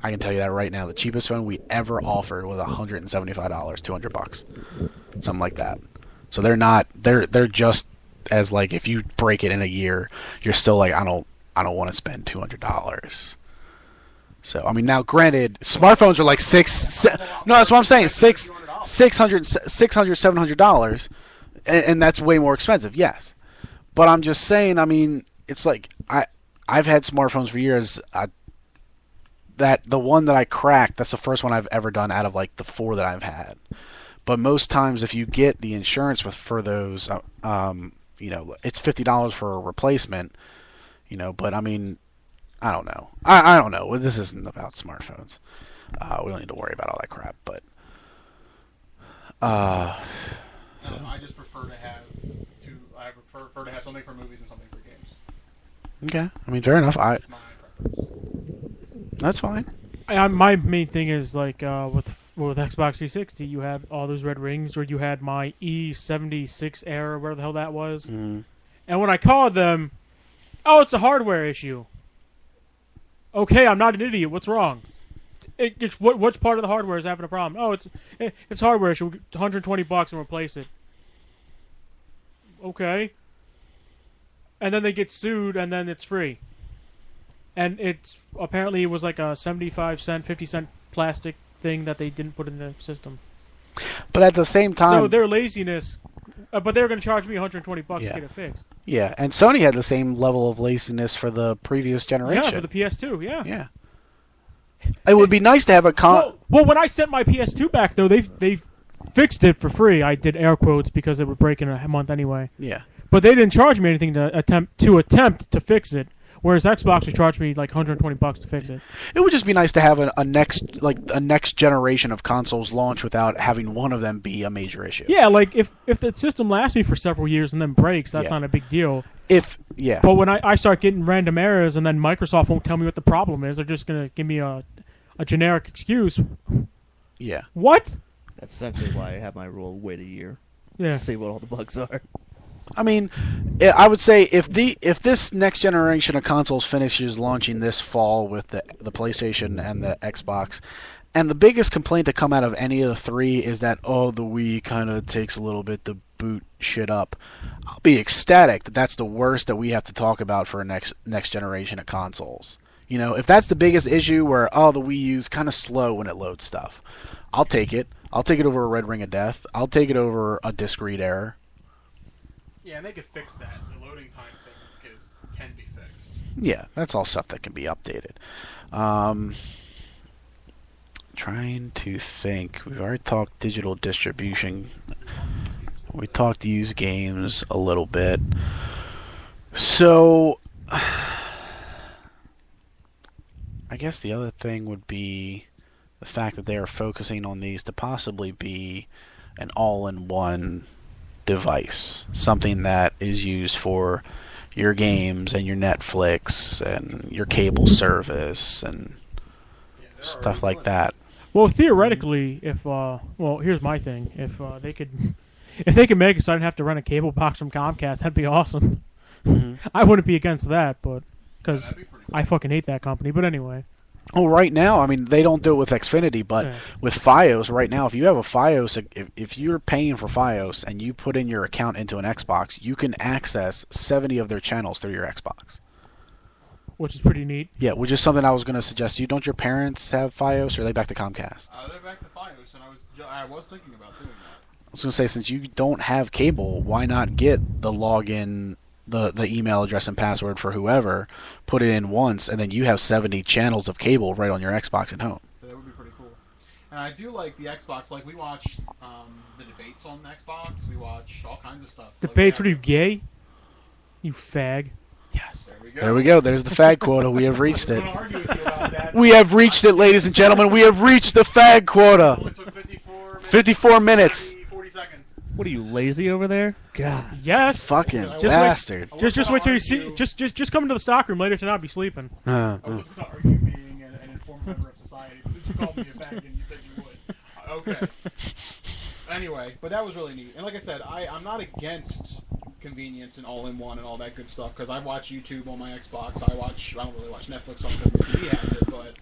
[SPEAKER 1] I can tell you that right now. The cheapest phone we ever offered was $175, $200, something like that. So they're not. They're just as like if you break it in a year, you're still like I don't want to spend $200. So I mean, now granted, smartphones are like no, that's what I'm saying. $600, $700, and that's way more expensive. Yes, but I'm just saying. I mean, it's like I've had smartphones for years. That the one that I cracked, that's the first one I've ever done out of like the 4 that I've had. But most times, if you get the insurance for those, it's $50 for a replacement. But I mean, I don't know. I don't know. This isn't about smartphones. We don't need to worry about all that crap. But
[SPEAKER 2] I just prefer to have something for movies and something for games.
[SPEAKER 1] Okay, I mean, fair enough.
[SPEAKER 2] That's my preference.
[SPEAKER 1] That's fine.
[SPEAKER 3] My main thing is like with Xbox 360, you had all those red rings, or you had my E76 error, whatever the hell that was.
[SPEAKER 1] Mm-hmm.
[SPEAKER 3] And when I called them, oh, it's a hardware issue. Okay, I'm not an idiot. What's wrong? Which part of the hardware is having a problem? Oh, it's hardware issue. $120 and replace it. Okay. And then they get sued, and then it's free. And apparently it was like a 75-cent, 50-cent plastic thing that they didn't put in the system.
[SPEAKER 1] But at the same time,
[SPEAKER 3] so their laziness, but they were going to charge me $120 to get it fixed.
[SPEAKER 1] Yeah, and Sony had the same level of laziness for the previous generation.
[SPEAKER 3] Yeah, for the PS2. Yeah.
[SPEAKER 1] Yeah. It would be nice to have a
[SPEAKER 3] Well, when I sent my PS2 back though, they fixed it for free. I did air quotes because they would break in a month anyway.
[SPEAKER 1] Yeah.
[SPEAKER 3] But they didn't charge me anything to attempt to fix it. Whereas Xbox would charge me like $120 to fix it.
[SPEAKER 1] It would just be nice to have a next generation of consoles launch without having one of them be a major issue.
[SPEAKER 3] Yeah, like if the system lasts me for several years and then breaks, that's not a big deal. But when I start getting random errors and then Microsoft won't tell me what the problem is, they're just gonna give me a generic excuse.
[SPEAKER 1] Yeah.
[SPEAKER 3] What?
[SPEAKER 4] That's essentially why I have my rule: wait a year.
[SPEAKER 3] Yeah.
[SPEAKER 4] To see what all the bugs are.
[SPEAKER 1] I mean, I would say if this next generation of consoles finishes launching this fall with the PlayStation and the Xbox, and the biggest complaint to come out of any of the 3 is that the Wii kind of takes a little bit to boot shit up, I'll be ecstatic that that's the worst that we have to talk about for a next generation of consoles. If that's the biggest issue where the Wii U's kind of slow when it loads stuff, I'll take it. I'll take it over a red ring of death. I'll take it over a disk read error.
[SPEAKER 2] Yeah, and they could fix that. The loading time thing can be fixed.
[SPEAKER 1] Yeah, that's all stuff that can be updated. Trying to think. We've already talked digital distribution. We talked used games a little bit. So, I guess the other thing would be the fact that they are focusing on these to possibly be an all-in-one device, something that is used for your games and your Netflix and your cable service and stuff like that.
[SPEAKER 3] Well, theoretically, here's my thing: if they could make it so I didn't have to rent a cable box from Comcast, that'd be awesome.
[SPEAKER 1] Mm-hmm.
[SPEAKER 3] I wouldn't be against that, but because I fucking hate that company. But anyway.
[SPEAKER 1] Well, right now, I mean, they don't do it with Xfinity, but with Fios right now, if you have a Fios, if you're paying for Fios and you put in your account into an Xbox, you can access 70 of their channels through your Xbox.
[SPEAKER 3] Which is pretty neat.
[SPEAKER 1] Yeah, which is something I was going to suggest to you. Don't your parents have Fios, or are they back to Comcast?
[SPEAKER 2] They're back to Fios, and I was thinking about doing that.
[SPEAKER 1] I was going to say, since you don't have cable, why not get the login, the email address and password for whoever, put it in once, and then you have 70 channels of cable right on your Xbox at home.
[SPEAKER 2] So that would be pretty cool. And I do like the Xbox. Like, we watch the debates on the Xbox. We watch all kinds of stuff.
[SPEAKER 3] Debates? What are you, gay? You fag.
[SPEAKER 1] Yes.
[SPEAKER 2] There we go.
[SPEAKER 1] There we go. There's the fag quota. We have reached
[SPEAKER 2] I
[SPEAKER 1] it.
[SPEAKER 2] was going to argue with you about that,
[SPEAKER 1] We have reached it, ladies and gentlemen. We have reached the fag quota.
[SPEAKER 2] Only took 54 minutes.
[SPEAKER 1] 54 minutes.
[SPEAKER 2] 40 seconds.
[SPEAKER 4] What are you, lazy over there? God.
[SPEAKER 3] Yes.
[SPEAKER 1] Fucking
[SPEAKER 2] Just
[SPEAKER 1] bastard.
[SPEAKER 3] Just wait till you see. Just come into the stockroom later tonight. I'll be sleeping.
[SPEAKER 2] I was going to argue being an informed member of society, but since you called me a fag and you said you would. Okay. Anyway, but that was really neat. And like I said, I'm not against convenience and all-in-one and all that good stuff, because I watch YouTube on my Xbox. I don't really watch Netflix on my TV has it, but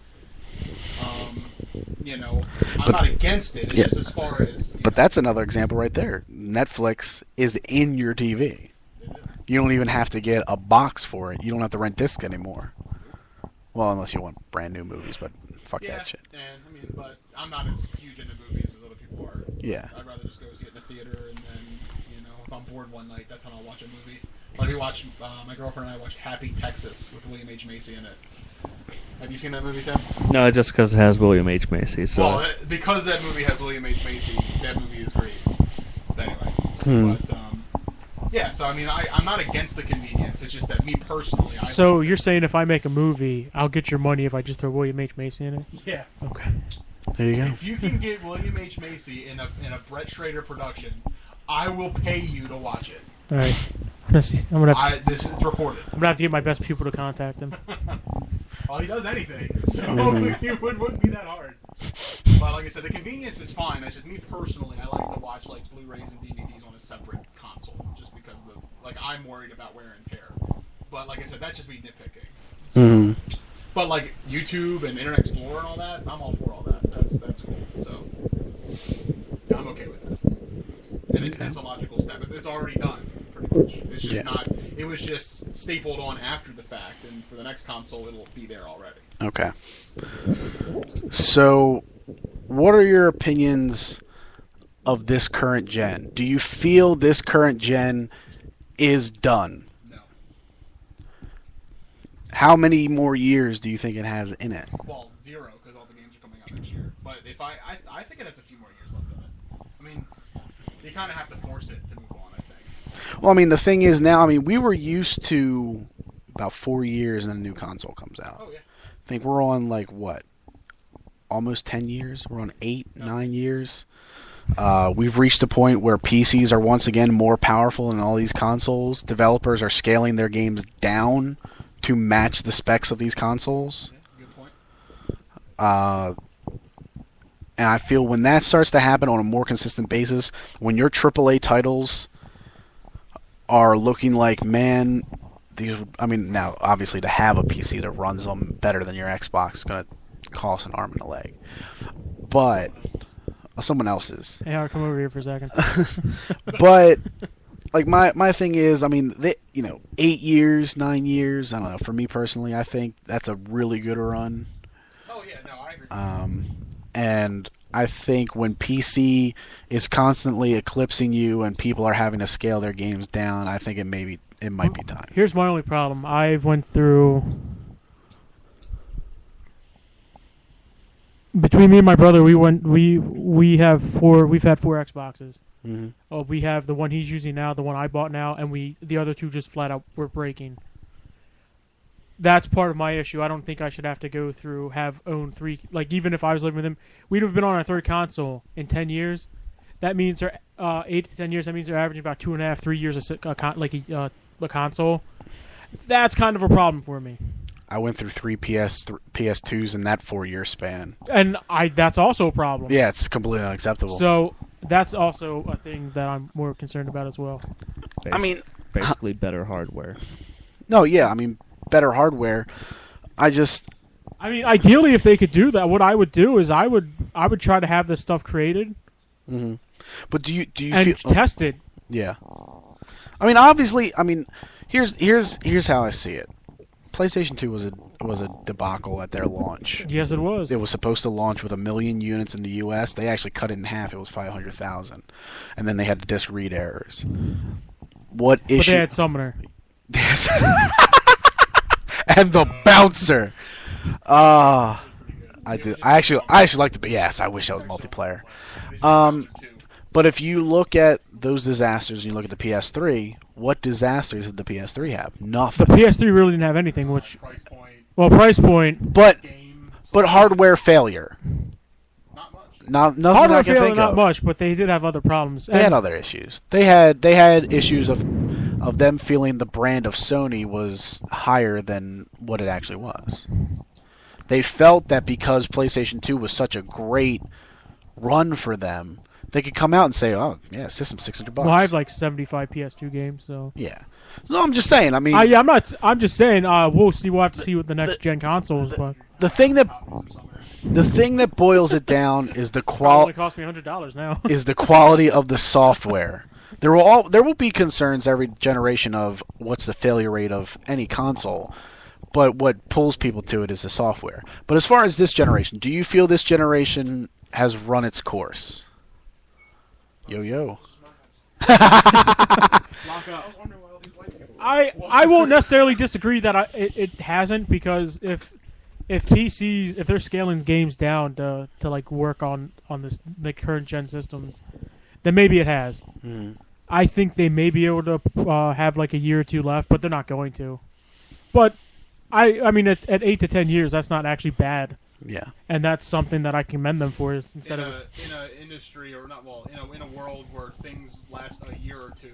[SPEAKER 2] I'm not against it. It's just as far as
[SPEAKER 1] But that's another example right there. Netflix is in your TV.
[SPEAKER 2] It is.
[SPEAKER 1] You don't even have to get a box for it. You don't have to rent discs anymore. Well, unless you want brand new movies, but fuck that shit.
[SPEAKER 2] And but I'm not as huge into movies as other people are.
[SPEAKER 1] Yeah.
[SPEAKER 2] I'd rather just go see it in the theater, and then if I'm bored one night, that's when I'll watch a movie. Like my girlfriend and I watched Happy Texas with William H. Macy in it. Have you seen that movie, Tim?
[SPEAKER 4] No, just because it has William H. Macy. So.
[SPEAKER 2] Well, because that movie has William H. Macy, that movie is great. But anyway, so I mean, I'm not against the convenience. It's just that me personally,
[SPEAKER 3] So you're saying if I make a movie, I'll get your money if I just throw William H. Macy in it?
[SPEAKER 2] Yeah.
[SPEAKER 3] Okay.
[SPEAKER 1] There you go.
[SPEAKER 2] If you can get William H. Macy in a Brett Schrader production, I will pay you to watch it.
[SPEAKER 3] All right. This
[SPEAKER 2] This is recorded.
[SPEAKER 3] I'm gonna have to get my best people to contact him.
[SPEAKER 2] Well, he does anything, so it wouldn't be that hard. But like I said, the convenience is fine. That's just me personally. I like to watch like Blu-rays and DVDs on a separate console, just because I'm worried about wear and tear. But like I said, that's just me nitpicking. So, But like YouTube and Internet Explorer and all that, I'm all for all that. That's cool. So yeah, I'm okay with that. And it's a logical step. It's already done, pretty much. It's just not. It was just stapled on after the fact, and for the next console, it'll be there already.
[SPEAKER 1] Okay. So, what are your opinions of this current gen? Do you feel this current gen is done?
[SPEAKER 2] No.
[SPEAKER 1] How many more years do you think it has in it?
[SPEAKER 2] Well, 0, because all the games are coming out next year. But if I think it has a few more years left in it. I mean, you kind of have to force it to move on, I think.
[SPEAKER 1] Well, I mean, the thing is now, I mean, we were used to about 4 years and then a new console comes out.
[SPEAKER 2] Oh, yeah.
[SPEAKER 1] I think we're on, like, what? Almost 10 years? We're on 8, 9 years. We've reached a point where PCs are once again more powerful than all these consoles. Developers are scaling their games down to match the specs of these consoles.
[SPEAKER 2] Yeah, good point.
[SPEAKER 1] And I feel when that starts to happen on a more consistent basis, when your AAA titles are looking like, man, these. I mean, now obviously to have a PC that runs them better than your Xbox is going to cost an arm and a leg, but someone else's.
[SPEAKER 3] Hey, I'll come over here for a second.
[SPEAKER 1] But like my thing is, I mean, 8 years, 9 years. I don't know. For me personally, I think that's a really good run.
[SPEAKER 2] Oh, yeah, no, I agree.
[SPEAKER 1] And I think when PC is constantly eclipsing you and people are having to scale their games down, I think it might be time.
[SPEAKER 3] Here's my only problem. I went through between me and my brother. We've had 4 Xboxes.
[SPEAKER 1] Mm-hmm.
[SPEAKER 3] We have the one he's using now, the one I bought now, and the other 2 just flat out were breaking. That's part of my issue. I don't think I should have to go through own 3. Like, even if I was living with him, we'd have been on our 3rd console in 10 years. That means they're 8 to 10 years. That means they're averaging about 2.5, 3 years a console. That's kind of a problem for me.
[SPEAKER 1] I went through 3 PS2s in that 4-year span,
[SPEAKER 3] and that's also a problem.
[SPEAKER 1] Yeah, it's completely unacceptable.
[SPEAKER 3] So that's also a thing that I'm more concerned about as well.
[SPEAKER 1] I mean,
[SPEAKER 4] basically better hardware.
[SPEAKER 1] No, yeah, I mean better hardware. I mean,
[SPEAKER 3] ideally, if they could do that, what I would do is I would try to have this stuff created.
[SPEAKER 1] Mm-hmm. But do you
[SPEAKER 3] and
[SPEAKER 1] feel
[SPEAKER 3] tested?
[SPEAKER 1] Yeah. I mean, obviously, here's how I see it. PlayStation 2 was a debacle at their launch.
[SPEAKER 3] Yes, it was.
[SPEAKER 1] It was supposed to launch with 1 million units in the U.S. They actually cut it in half. It was 500,000, and then they had the disc read errors. What issue?
[SPEAKER 3] But they had Summoner.
[SPEAKER 1] Yes. And the bouncer. I do. I actually like the. Yes, I wish that was multiplayer. But if you look at those disasters and you look at the PS3, what disasters did the PS3 have? Nothing.
[SPEAKER 3] The PS3 really didn't have anything. Which
[SPEAKER 2] price point.
[SPEAKER 3] Well, price point.
[SPEAKER 1] But
[SPEAKER 2] Game.
[SPEAKER 1] But hardware failure.
[SPEAKER 2] Not much.
[SPEAKER 1] Nothing
[SPEAKER 3] Hardware
[SPEAKER 1] I can
[SPEAKER 3] failure,
[SPEAKER 1] think
[SPEAKER 3] not
[SPEAKER 1] of.
[SPEAKER 3] much, but they did have other problems.
[SPEAKER 1] They had other issues. They had issues of them feeling the brand of Sony was higher than what it actually was. They felt that because PlayStation 2 was such a great run for them, they could come out and say, "Oh, yeah, system $600."
[SPEAKER 3] Well, I have like 75 PS2 games, so
[SPEAKER 1] Yeah. No, I'm just saying. I mean,
[SPEAKER 3] yeah, I'm not. I'm just saying. We'll see. We'll have to see what the next gen consoles. But
[SPEAKER 1] the thing that boils it down is the
[SPEAKER 3] probably
[SPEAKER 1] quality
[SPEAKER 3] cost me $100 now.
[SPEAKER 1] is the quality of the software. There will be concerns every generation of what's the failure rate of any console, but what pulls people to it is the software. But as far as this generation, do you feel this generation has run its course? Yo.
[SPEAKER 3] I won't necessarily disagree that it hasn't, because if PCs, if they're scaling games down to like work on this the current gen systems, then maybe it has.
[SPEAKER 1] Mm.
[SPEAKER 3] I think they may be able to have like a year or two left, but they're not going to. But I mean at 8 to 10 years, that's not actually bad.
[SPEAKER 1] Yeah.
[SPEAKER 3] And that's something that I commend them for instead
[SPEAKER 2] in
[SPEAKER 3] of
[SPEAKER 2] an industry, or not, well, in a world where things last a year or two,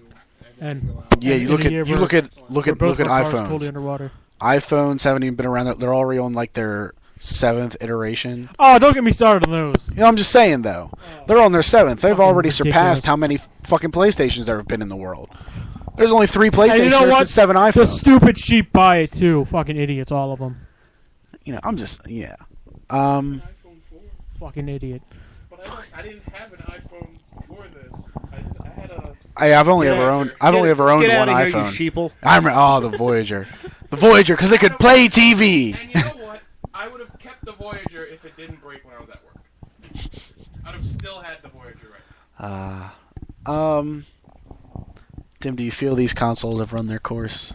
[SPEAKER 3] And-
[SPEAKER 2] then go out.
[SPEAKER 1] Yeah,
[SPEAKER 3] And
[SPEAKER 1] you
[SPEAKER 3] in
[SPEAKER 1] look
[SPEAKER 3] a
[SPEAKER 1] at
[SPEAKER 3] year
[SPEAKER 1] you
[SPEAKER 3] where-
[SPEAKER 1] look at look
[SPEAKER 3] where
[SPEAKER 1] at
[SPEAKER 3] both
[SPEAKER 1] look at
[SPEAKER 3] our cars
[SPEAKER 1] iPhones.
[SPEAKER 3] totally underwater.
[SPEAKER 1] iPhones haven't even been around. They're already on like their 7th iteration.
[SPEAKER 3] Oh, don't get me started on those.
[SPEAKER 1] You know, I'm just saying though, they're on their 7th. They've
[SPEAKER 3] Fucking
[SPEAKER 1] already
[SPEAKER 3] ridiculous.
[SPEAKER 1] surpassed how many fucking PlayStations there have been in the world. There's only 3 PlayStations.
[SPEAKER 3] And you know
[SPEAKER 1] There's
[SPEAKER 3] what?
[SPEAKER 1] been 7
[SPEAKER 3] The
[SPEAKER 1] iPhones.
[SPEAKER 3] stupid sheep buy it too. Fucking idiots, all of them.
[SPEAKER 1] You know, I'm just yeah.
[SPEAKER 2] iPhone 4,
[SPEAKER 3] Fucking idiot.
[SPEAKER 2] but I didn't have an iPhone before this. I had a.
[SPEAKER 1] I've only
[SPEAKER 2] Get
[SPEAKER 1] ever
[SPEAKER 2] out
[SPEAKER 1] owned.
[SPEAKER 2] here.
[SPEAKER 1] I've only ever owned
[SPEAKER 4] Get
[SPEAKER 1] one
[SPEAKER 4] out of here,
[SPEAKER 1] iPhone.
[SPEAKER 4] you sheeple.
[SPEAKER 1] I remember. The Voyager, because it could play TV.
[SPEAKER 2] And you know what? I would have kept the Voyager if it didn't break when I was at work. I'd have still had the Voyager right.
[SPEAKER 1] Tim, do you feel these consoles have run their course?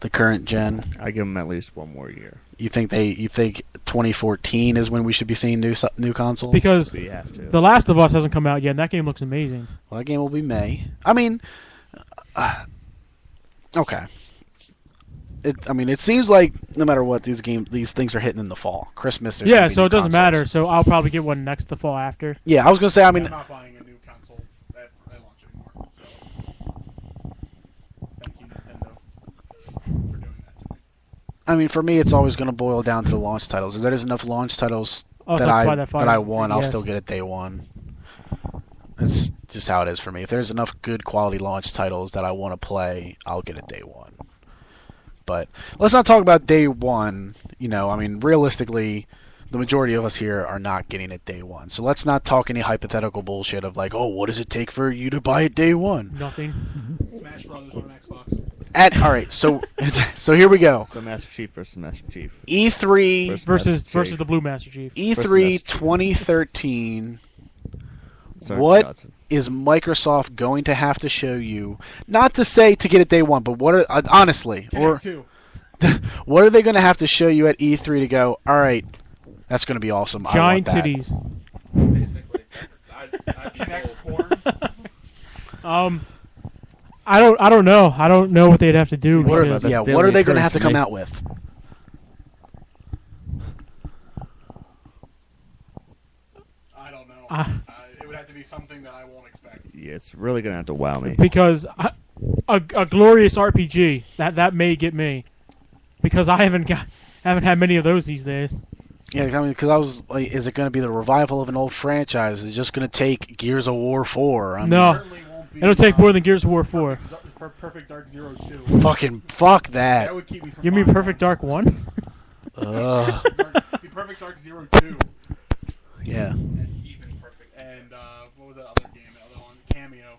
[SPEAKER 1] The current gen.
[SPEAKER 4] I give them at least one more year.
[SPEAKER 1] You think 2014 is when we should be seeing new consoles?
[SPEAKER 3] Because
[SPEAKER 4] We have to.
[SPEAKER 3] The Last of Us hasn't come out yet, and that game looks amazing.
[SPEAKER 1] Well, that game will be May. I mean, okay. It seems like no matter what, these things are hitting in the fall, Christmas. there's
[SPEAKER 3] Yeah,
[SPEAKER 1] gonna be
[SPEAKER 3] so
[SPEAKER 1] new
[SPEAKER 3] it doesn't
[SPEAKER 1] consoles.
[SPEAKER 3] matter. So I'll probably get one next the fall after.
[SPEAKER 1] Yeah, I was gonna say. I mean,
[SPEAKER 2] I'm not buying a new console at launch anymore. So thank you, Nintendo, for doing that to me.
[SPEAKER 1] I mean, for me, it's always gonna boil down to the launch titles. If there's enough launch titles
[SPEAKER 3] Oh, so
[SPEAKER 1] that
[SPEAKER 3] buy
[SPEAKER 1] I
[SPEAKER 3] that
[SPEAKER 1] that I
[SPEAKER 3] 500,
[SPEAKER 1] want, I'll
[SPEAKER 3] yes.
[SPEAKER 1] still get it day one. It's just how it is for me. If there's enough good quality launch titles that I want to play, I'll get it day one. But let's not talk about day one. You know, I mean, realistically, the majority of us here are not getting it day one. So let's not talk any hypothetical bullshit of like, oh, what does it take for you to buy it day one?
[SPEAKER 3] Nothing.
[SPEAKER 2] Smash Brothers on Xbox.
[SPEAKER 1] All right, so here we go.
[SPEAKER 4] So Master Chief versus Master Chief.
[SPEAKER 1] E3
[SPEAKER 3] Versus the Blue Master Chief.
[SPEAKER 1] E3 2013.
[SPEAKER 4] Sorry,
[SPEAKER 1] What
[SPEAKER 4] Johnson.
[SPEAKER 1] is Microsoft going to have to show you? Not to say to get it day one, but what are honestly, or
[SPEAKER 2] Two.
[SPEAKER 1] what are they going to have to show you at E3 to go? All right, that's going to be awesome.
[SPEAKER 3] Giant
[SPEAKER 1] I want that.
[SPEAKER 3] titties.
[SPEAKER 2] Basically, I connect porn.
[SPEAKER 3] I don't know. I don't know what they'd have to do.
[SPEAKER 1] What are,
[SPEAKER 3] because-
[SPEAKER 4] That's
[SPEAKER 1] yeah,
[SPEAKER 4] daily
[SPEAKER 1] what are they going to have
[SPEAKER 4] occurrence
[SPEAKER 1] to
[SPEAKER 4] to
[SPEAKER 1] come
[SPEAKER 4] me.
[SPEAKER 1] out with?
[SPEAKER 2] I don't know. It would have to be something that I won't expect.
[SPEAKER 4] Yeah, it's really gonna have to wow me.
[SPEAKER 3] Because a glorious RPG that may get me, because I haven't had many of those these days.
[SPEAKER 1] Yeah, I mean, because I was like, is it going to be the revival of an old franchise? Is it just going to take Gears of War 4? I mean,
[SPEAKER 3] No.
[SPEAKER 2] Certainly won't be,
[SPEAKER 3] It'll take more than Gears of War 4.
[SPEAKER 2] for Perfect Dark Zero 2.
[SPEAKER 1] fucking fuck that.
[SPEAKER 2] That would keep me from
[SPEAKER 3] Give me
[SPEAKER 2] buying
[SPEAKER 3] Perfect Dark 1?
[SPEAKER 1] Ugh.
[SPEAKER 2] Be Perfect Dark Zero 2.
[SPEAKER 1] Yeah.
[SPEAKER 2] And even perfect. And what was that other game? The other one? Cameo.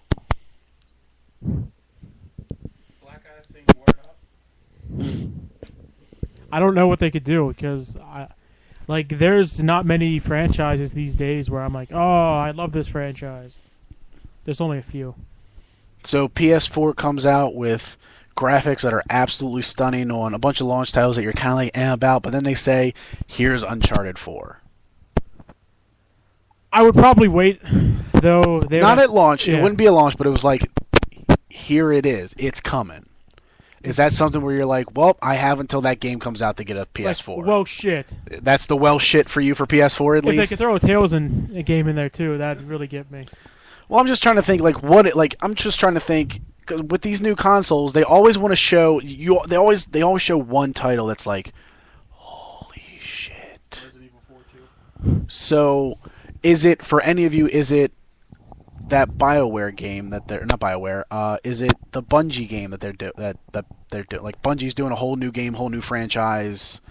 [SPEAKER 2] Black Eye sing Word Up.
[SPEAKER 3] I don't know what they could do, because there's not many franchises these days where I'm like, oh, I love this franchise. There's only a few.
[SPEAKER 1] So PS4 comes out with graphics that are absolutely stunning on a bunch of launch titles that you're kind of like about, but then they say, here's Uncharted 4.
[SPEAKER 3] I would probably wait, though.
[SPEAKER 1] Not at launch.
[SPEAKER 3] yeah.
[SPEAKER 1] It wouldn't be a launch, but it was like, here it is. It's coming. Is that something where you're like, well, I have until that game comes out to get a
[SPEAKER 3] It's
[SPEAKER 1] PS4?
[SPEAKER 3] like, well, shit.
[SPEAKER 1] That's the well shit for you for PS4 at
[SPEAKER 3] If they
[SPEAKER 1] least?
[SPEAKER 3] could throw a Tales in a game in there too, that'd really get me.
[SPEAKER 1] Well, I'm just trying to think, I'm just trying to think, 'cause with these new consoles, they always want to show, they always show one title that's like, holy shit.
[SPEAKER 2] Resident Evil 4 too.
[SPEAKER 1] So, is it, for any of you, is it that BioWare game that they're, not BioWare, is it the Bungie game that they're doing, like Bungie's doing a whole new game, whole new franchise,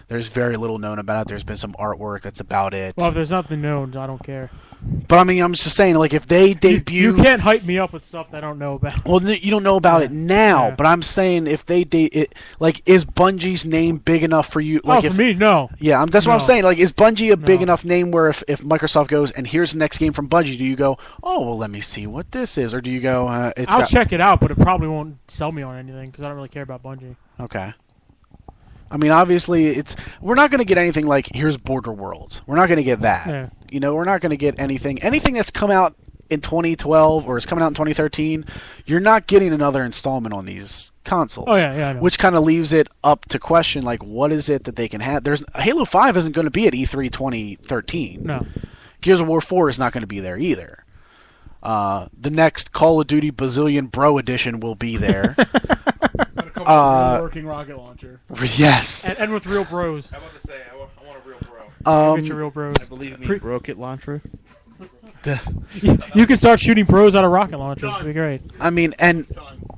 [SPEAKER 1] there's very little known about it, there's been some artwork that's about it.
[SPEAKER 3] Well, if there's nothing known, I don't care.
[SPEAKER 1] But I mean, I'm just saying, like, if they debut...
[SPEAKER 3] You can't hype me up with stuff that I don't know about.
[SPEAKER 1] Well, you don't know about it now,
[SPEAKER 3] Yeah.
[SPEAKER 1] but I'm saying if they like, is Bungie's name big enough for you? Like,
[SPEAKER 3] For me, no.
[SPEAKER 1] Yeah, that's what I'm
[SPEAKER 3] No.
[SPEAKER 1] saying. Like, is Bungie a big
[SPEAKER 3] No.
[SPEAKER 1] enough name where if Microsoft goes, and here's the next game from Bungie, do you go, oh, well, let me see what this is? Or do you go,
[SPEAKER 3] I'll check it out, but it probably won't sell me on anything because I don't really care about Bungie.
[SPEAKER 1] Okay. I mean, obviously, we're not going to get anything like, here's Border Worlds. We're not going to get that.
[SPEAKER 3] Yeah.
[SPEAKER 1] You know, we're not going to get anything that's come out in 2012 or is coming out in 2013. You're not getting another installment on these consoles.
[SPEAKER 3] Oh, yeah, I know.
[SPEAKER 1] Which kind of leaves it up to question, like, what is it that they can have? Halo 5 isn't going to be at E3 2013.
[SPEAKER 3] No.
[SPEAKER 1] Gears of War 4 is not going to be there either. The next Call of Duty Bazillion Bro Edition will be there.
[SPEAKER 2] Gotta come up with a working rocket launcher.
[SPEAKER 1] Yes.
[SPEAKER 3] And with real bros.
[SPEAKER 5] I want to say, I want a real bro.
[SPEAKER 3] Get your real bros.
[SPEAKER 4] I believe me, rocket launcher.
[SPEAKER 3] You can start shooting bros out of rocket launchers. It'd be great.
[SPEAKER 1] I mean, and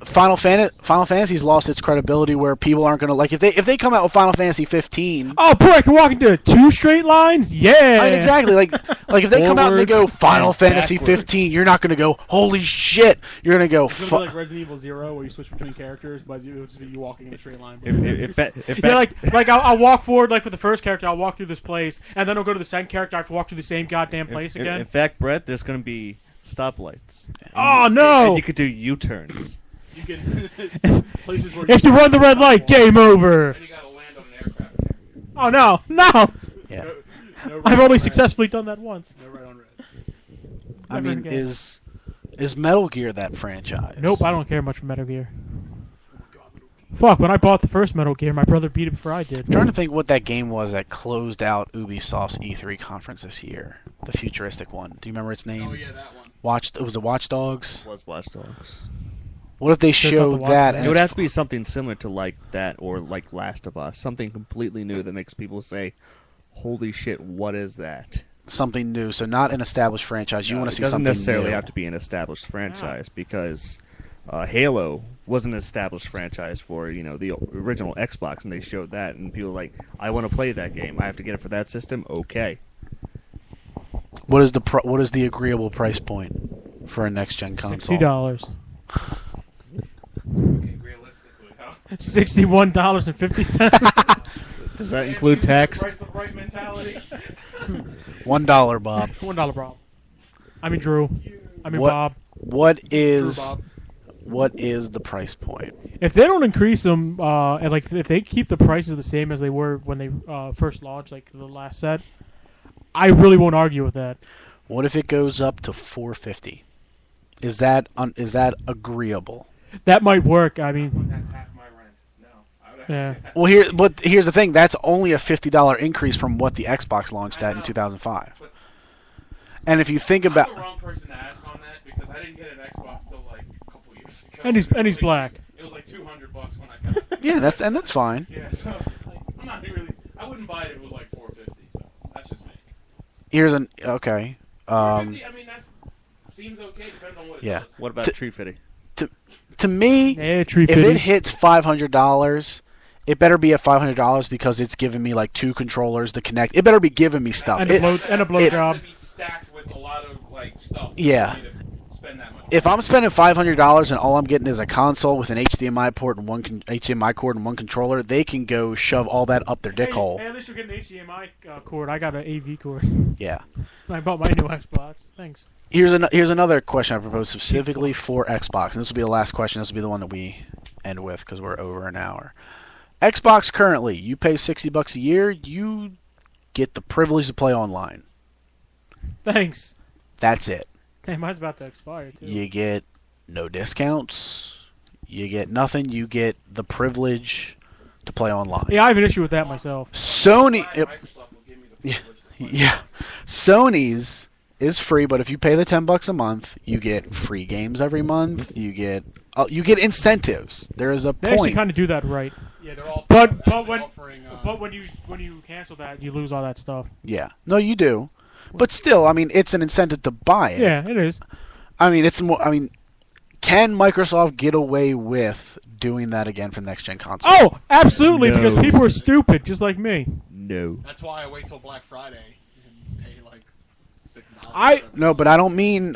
[SPEAKER 1] Final Fantasy's lost its credibility where people aren't going to, like, if they come out with Final Fantasy 15.
[SPEAKER 3] Oh, boy, I can walk into 2 straight lines? Yeah!
[SPEAKER 1] I mean, exactly. Like if they come out and they go
[SPEAKER 4] Forwards
[SPEAKER 1] Final
[SPEAKER 4] and
[SPEAKER 1] Fantasy
[SPEAKER 4] backwards.
[SPEAKER 1] 15, you're not going to go, holy shit. You're going to go,
[SPEAKER 2] It's gonna be like Resident Evil 0 where you switch between characters, but it'll just be you walking in a straight line.
[SPEAKER 3] Yeah, like I'll walk forward, like with the first character, I'll walk through this place, and then I'll go to the second character, I have to walk through the same goddamn place again.
[SPEAKER 4] In fact, Brett, there's going to be stoplights.
[SPEAKER 3] Oh, no!
[SPEAKER 4] And you could do U-turns.
[SPEAKER 2] You can places where
[SPEAKER 3] If you run the red light, game over!
[SPEAKER 5] And you gotta land on an aircraft carrier.
[SPEAKER 3] Oh, no! No!
[SPEAKER 1] yeah.
[SPEAKER 2] no red
[SPEAKER 3] I've
[SPEAKER 2] on
[SPEAKER 3] only
[SPEAKER 2] red.
[SPEAKER 3] successfully done that once.
[SPEAKER 2] No red on red.
[SPEAKER 1] I
[SPEAKER 3] Never
[SPEAKER 1] mean,
[SPEAKER 3] again.
[SPEAKER 1] is Metal Gear that franchise?
[SPEAKER 3] Nope, I don't care much for Metal Gear. Fuck, when I bought the first Metal Gear, my brother beat it before I did.
[SPEAKER 1] I'm trying to think what that game was that closed out Ubisoft's E3 conference this year. The futuristic one. Do you remember its name?
[SPEAKER 2] Oh yeah, that one.
[SPEAKER 1] Was it Watch Dogs?
[SPEAKER 4] Was Watch Dogs.
[SPEAKER 1] What if they
[SPEAKER 3] Sure, it's not
[SPEAKER 1] show
[SPEAKER 3] the Watch
[SPEAKER 1] that?
[SPEAKER 3] Dogs.
[SPEAKER 1] and
[SPEAKER 4] It would
[SPEAKER 1] it's
[SPEAKER 4] have to be something similar to like that or like Last of Us. Something completely new that makes people say, holy shit, what is that?
[SPEAKER 1] something new? So not an established franchise. You want to see
[SPEAKER 4] It doesn't
[SPEAKER 1] something
[SPEAKER 4] necessarily
[SPEAKER 1] new.
[SPEAKER 4] have to be an established franchise because Halo was an established franchise for the original Xbox, and they showed that, and people were like, I want to play that game. I have to get it for that system. Okay.
[SPEAKER 1] What is the agreeable price point for a next gen console?
[SPEAKER 3] $60.
[SPEAKER 5] Okay, realistically, huh?
[SPEAKER 3] $61.50.
[SPEAKER 4] Does that include tax?
[SPEAKER 5] Price of right mentality.
[SPEAKER 1] $1, Bob.
[SPEAKER 3] $1, Bob. I mean, Drew. I mean,
[SPEAKER 1] What-
[SPEAKER 3] Bob.
[SPEAKER 1] What
[SPEAKER 2] True,
[SPEAKER 1] is
[SPEAKER 2] Bob.
[SPEAKER 1] the price point?
[SPEAKER 3] If they don't increase them, and like if they keep the prices the same as they were when they first launched, like the last set, I really won't argue with that.
[SPEAKER 1] What if it goes up to $450? Is that agreeable?
[SPEAKER 3] That might work. I mean,
[SPEAKER 5] That's half my rent. No, I would
[SPEAKER 3] yeah.
[SPEAKER 1] Well, here's the thing. That's only a $50 increase from what the Xbox launched at in 2005. And if you think
[SPEAKER 5] I'm
[SPEAKER 1] about,
[SPEAKER 5] the wrong person to ask on that because I didn't get an Xbox till like a couple years ago.
[SPEAKER 3] And he's
[SPEAKER 5] It was
[SPEAKER 3] black.
[SPEAKER 5] It was like $200 when I got it.
[SPEAKER 1] yeah, that's fine.
[SPEAKER 5] Yeah, so it's like I'm not really. I wouldn't buy it if it was like $450. So that's just me.
[SPEAKER 1] Here's an okay.
[SPEAKER 5] $450, I mean that seems okay. Depends on what it
[SPEAKER 1] Yeah.
[SPEAKER 5] does.
[SPEAKER 4] What about
[SPEAKER 1] T-
[SPEAKER 4] Tree Fitty?
[SPEAKER 1] To me,
[SPEAKER 3] Yeah, tree
[SPEAKER 1] if
[SPEAKER 3] fitting.
[SPEAKER 1] it hits $500, it better be at $500 because it's giving me like 2 controllers to connect. It better be giving me stuff.
[SPEAKER 3] and a
[SPEAKER 5] It has
[SPEAKER 3] blowjob.
[SPEAKER 5] to be stacked with a lot of like stuff.
[SPEAKER 1] Yeah.
[SPEAKER 5] For me to spend that much.
[SPEAKER 1] If I'm spending $500 and all I'm getting is a console with an HDMI port and one HDMI cord and one controller, they can go shove all that up their dick hole.
[SPEAKER 3] Hey, at least you're getting an HDMI cord. I got an AV cord.
[SPEAKER 1] Yeah.
[SPEAKER 3] I bought my new Xbox. Thanks.
[SPEAKER 1] Here's another question I proposed specifically for Xbox, and this will be the last question. This will be the one that we end with because we're over an hour. Xbox currently, you pay $60 a year, you get the privilege to play online.
[SPEAKER 3] Thanks.
[SPEAKER 1] That's it.
[SPEAKER 3] Hey, mine's about to expire too.
[SPEAKER 1] You get no discounts. You get nothing. You get the privilege to play online.
[SPEAKER 3] Yeah, I have an issue with that myself.
[SPEAKER 1] Sony,
[SPEAKER 5] Microsoft will give me the privilege to play.
[SPEAKER 1] yeah, Sony's is free, but if you pay the $10 a month, you get free games every month. You get incentives. There is a
[SPEAKER 3] They actually
[SPEAKER 1] point.
[SPEAKER 3] kind of do that right.
[SPEAKER 2] Yeah, they're all
[SPEAKER 3] But
[SPEAKER 2] offering.
[SPEAKER 3] when you cancel that, you lose all that stuff.
[SPEAKER 1] Yeah, no, you do, but still, I mean, it's an incentive to buy it.
[SPEAKER 3] Yeah, it is.
[SPEAKER 1] I mean, it's more. I mean, can Microsoft get away with doing that again for next gen console?
[SPEAKER 3] Oh, absolutely,
[SPEAKER 4] No.
[SPEAKER 3] because people are stupid, just like me.
[SPEAKER 4] No.
[SPEAKER 2] That's why I wait till Black Friday and pay like $6.
[SPEAKER 1] No, but I don't mean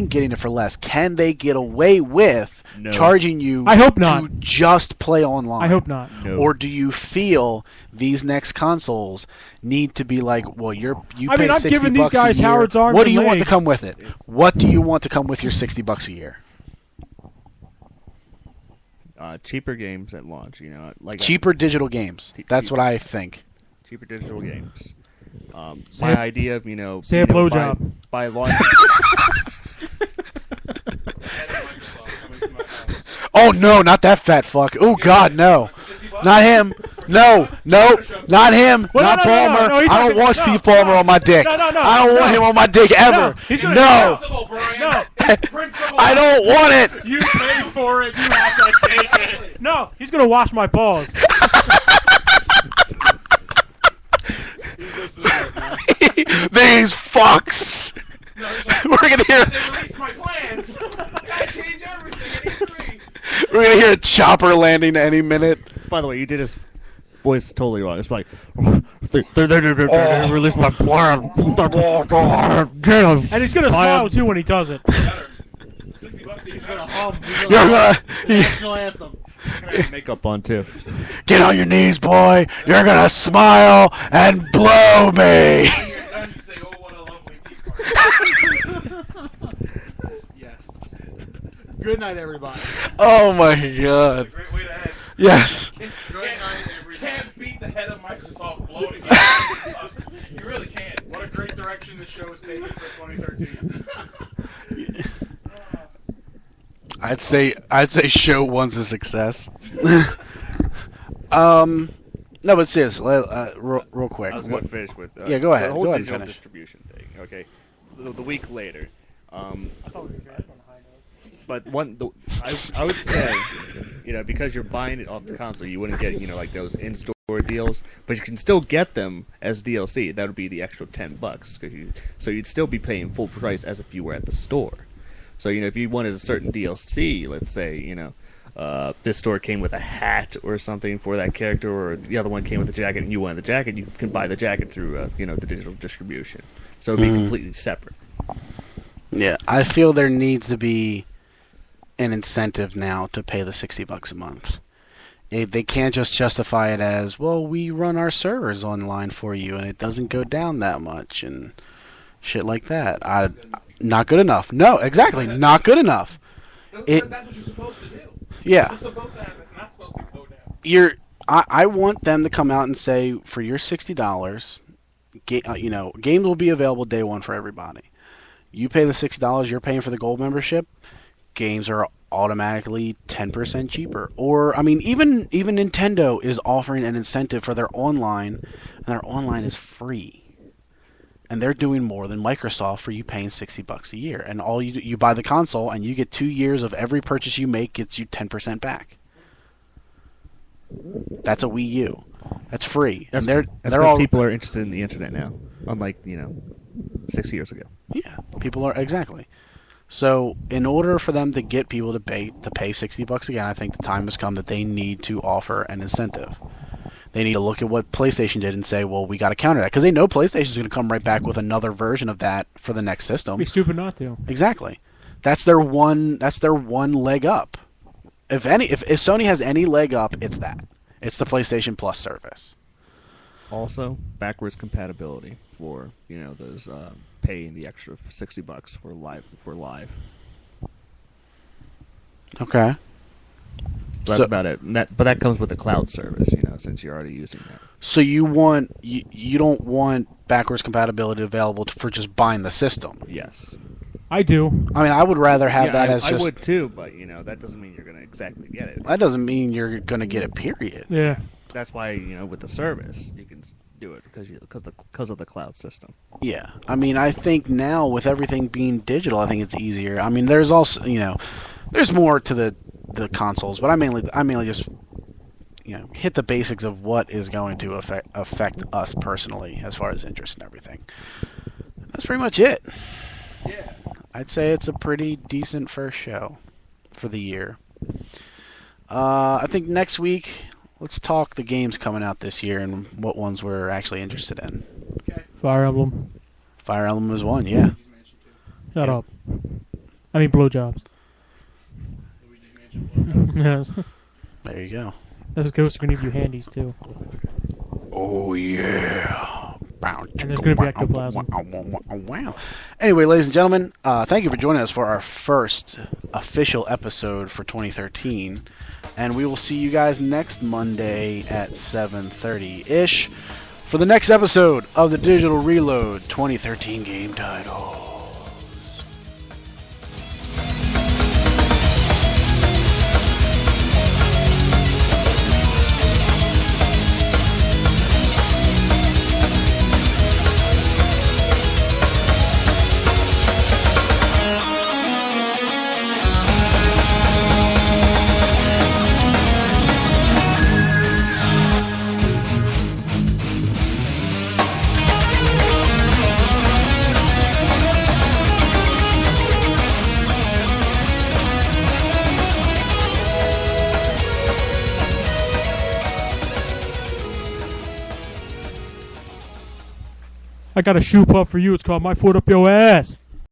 [SPEAKER 1] getting it for less. Can they get away with
[SPEAKER 4] No.
[SPEAKER 1] charging you?
[SPEAKER 3] I hope not.
[SPEAKER 1] To just play online.
[SPEAKER 3] I hope not.
[SPEAKER 4] No.
[SPEAKER 1] Or do you feel these next consoles need to be like, well, you
[SPEAKER 3] I
[SPEAKER 1] pay
[SPEAKER 3] mean, I'm
[SPEAKER 1] $60
[SPEAKER 3] giving these guys
[SPEAKER 1] a year.
[SPEAKER 3] Howard's arms
[SPEAKER 1] What do
[SPEAKER 3] and
[SPEAKER 1] you want to
[SPEAKER 3] legs.
[SPEAKER 1] come with it? What do you want to come with your $60 a year?
[SPEAKER 4] Cheaper games at launch, you know, like
[SPEAKER 1] Cheaper digital games. That's what I think.
[SPEAKER 4] cheaper digital games.
[SPEAKER 3] Say
[SPEAKER 4] My
[SPEAKER 3] a-
[SPEAKER 4] idea of, you know,
[SPEAKER 3] say a
[SPEAKER 4] you know,
[SPEAKER 3] blowjob.
[SPEAKER 4] by launch.
[SPEAKER 5] Head of Microsoft coming to my house.
[SPEAKER 1] Oh no, not that fat fuck. Oh God, no.
[SPEAKER 5] For $60?
[SPEAKER 1] Not him. No, not him.
[SPEAKER 3] Well,
[SPEAKER 1] not
[SPEAKER 3] no,
[SPEAKER 1] Palmer.
[SPEAKER 3] no, he's
[SPEAKER 1] I
[SPEAKER 3] not
[SPEAKER 1] don't
[SPEAKER 3] gonna-
[SPEAKER 1] want
[SPEAKER 3] no,
[SPEAKER 1] Steve Palmer
[SPEAKER 3] no.
[SPEAKER 1] on my dick.
[SPEAKER 3] No,
[SPEAKER 1] I don't want him on my dick ever.
[SPEAKER 3] he's gonna-
[SPEAKER 1] No,
[SPEAKER 5] Principal, Brian.
[SPEAKER 3] No.
[SPEAKER 5] It's principal.
[SPEAKER 1] I don't want it.
[SPEAKER 2] You paid for it. You have to take it.
[SPEAKER 3] No, he's gonna wash my balls.
[SPEAKER 2] He's listening right now.
[SPEAKER 1] These fucks.
[SPEAKER 5] No, he's like,
[SPEAKER 1] We're gonna hear.
[SPEAKER 5] they released my plan. Gotta change everything. I need three.
[SPEAKER 1] We're gonna hear a chopper landing any minute.
[SPEAKER 4] By the way, you did his voice totally wrong. It's like they released my plan. Oh God, get him.
[SPEAKER 3] And he's gonna smile too when he does it.
[SPEAKER 5] Better. $60
[SPEAKER 2] He's
[SPEAKER 5] each.
[SPEAKER 2] gonna hum. He's
[SPEAKER 1] You're
[SPEAKER 2] gonna
[SPEAKER 1] gonna
[SPEAKER 2] the national anthem.
[SPEAKER 4] Makeup on Tiff.
[SPEAKER 1] get on your knees, boy. You're gonna smile and blow me.
[SPEAKER 5] When you're done, you say, "Oh, what a lovely tea party."
[SPEAKER 2] Yes. Good night, everybody.
[SPEAKER 1] Oh my God.
[SPEAKER 5] Great way to head.
[SPEAKER 1] Yes.
[SPEAKER 2] Good night, everybody.
[SPEAKER 5] Can't beat the head of Microsoft bloating. You really can't. What a great direction this show is taking for 2013.
[SPEAKER 1] I'd say show one's a success. No, but seriously, real quick.
[SPEAKER 4] I was going to finish with
[SPEAKER 1] Yeah, go ahead.
[SPEAKER 4] the whole
[SPEAKER 1] Go ahead and
[SPEAKER 4] digital
[SPEAKER 1] finish.
[SPEAKER 4] distribution thing. Okay, the week later.
[SPEAKER 3] I thought we were good on a high note.
[SPEAKER 4] But I would say, you know, because you're buying it off the console, you wouldn't get, you know, like those in-store deals, but you can still get them as DLC. That would be the extra $10, so you'd still be paying full price as if you were at the store. So, you know, if you wanted a certain DLC, let's say, you know, this store came with a hat or something for that character, or the other one came with a jacket, and you wanted the jacket, you can buy the jacket through, you know, the digital distribution. So it'd be completely separate.
[SPEAKER 1] Yeah, I feel there needs to be an incentive now to pay the $60 a month. They can't just justify it as, well, we run our servers online for you and it doesn't go down that much and shit like that. Not good enough. No, exactly, not good enough.
[SPEAKER 5] Because that's what you're supposed to do.
[SPEAKER 1] Yeah.
[SPEAKER 5] It's supposed to happen. It's not supposed to go down.
[SPEAKER 1] I want them to come out and say, for your $60, you know, games will be available day one for everybody. You pay the $60, you're paying for the gold membership, games are automatically 10% cheaper. Or, I mean, even Nintendo is offering an incentive for their online, and their online is free. And they're doing more than Microsoft for you paying $60 a year. And all you buy the console, and you get 2 years of every purchase you make gets you 10% back. That's a Wii U. That's free.
[SPEAKER 4] That's
[SPEAKER 1] and
[SPEAKER 4] because
[SPEAKER 1] they're all
[SPEAKER 4] people are interested in the internet now, unlike, you know, 6 years ago.
[SPEAKER 1] Yeah, people are exactly. So, in order for them to get people to pay $60 again, I think the time has come that they need to offer an incentive. They need to look at what PlayStation did and say, well, we got to counter that, because they know PlayStation's going to come right back with another version of that for the next system.
[SPEAKER 3] Be stupid not to.
[SPEAKER 1] Exactly. That's their one leg up. If Sony has any leg up, it's that. It's the PlayStation Plus service.
[SPEAKER 4] Also, backwards compatibility for, you know, those paying the extra $60 for live.
[SPEAKER 1] Okay.
[SPEAKER 4] So that's about it. But that comes with the cloud service, you know, since you're already using that.
[SPEAKER 1] So you don't want backwards compatibility available for just buying the system.
[SPEAKER 4] Yes.
[SPEAKER 3] I do.
[SPEAKER 1] I mean, I would rather have that as
[SPEAKER 4] I
[SPEAKER 1] just.
[SPEAKER 4] would too, but that doesn't mean you're going to exactly get it.
[SPEAKER 1] That doesn't mean you're going to get it. Period.
[SPEAKER 3] Yeah.
[SPEAKER 4] That's why with the service you can do it because of the cloud system.
[SPEAKER 1] Yeah, I mean, I think now with everything being digital, I think it's easier. I mean, there's also there's more to the consoles, but I mainly just hit the basics of what is going to affect us personally as far as interest and everything. That's pretty much it.
[SPEAKER 5] Yeah.
[SPEAKER 1] I'd say it's a pretty decent first show for the year. I think next week, let's talk the games coming out this year and what ones we're actually interested in.
[SPEAKER 5] Okay.
[SPEAKER 3] Fire Emblem.
[SPEAKER 1] Fire Emblem is one, yeah.
[SPEAKER 5] Luigi's Mansion 2.
[SPEAKER 3] Shut
[SPEAKER 1] Yeah.
[SPEAKER 3] up. I mean, blowjobs.
[SPEAKER 5] Luigi's Mansion Blowjobs.
[SPEAKER 3] Yes.
[SPEAKER 1] There you go.
[SPEAKER 3] Those ghosts are going to give you handies, too.
[SPEAKER 1] Oh, yeah.
[SPEAKER 3] And there's going to be ectoplasm.
[SPEAKER 1] Wow. Anyway, ladies and gentlemen, thank you for joining us for our first official episode for 2013. And we will see you guys next Monday at 7:30-ish for the next episode of the Digital Reload 2013 game title.
[SPEAKER 3] I got a shoe puff for you. It's called My Foot Up Your Ass.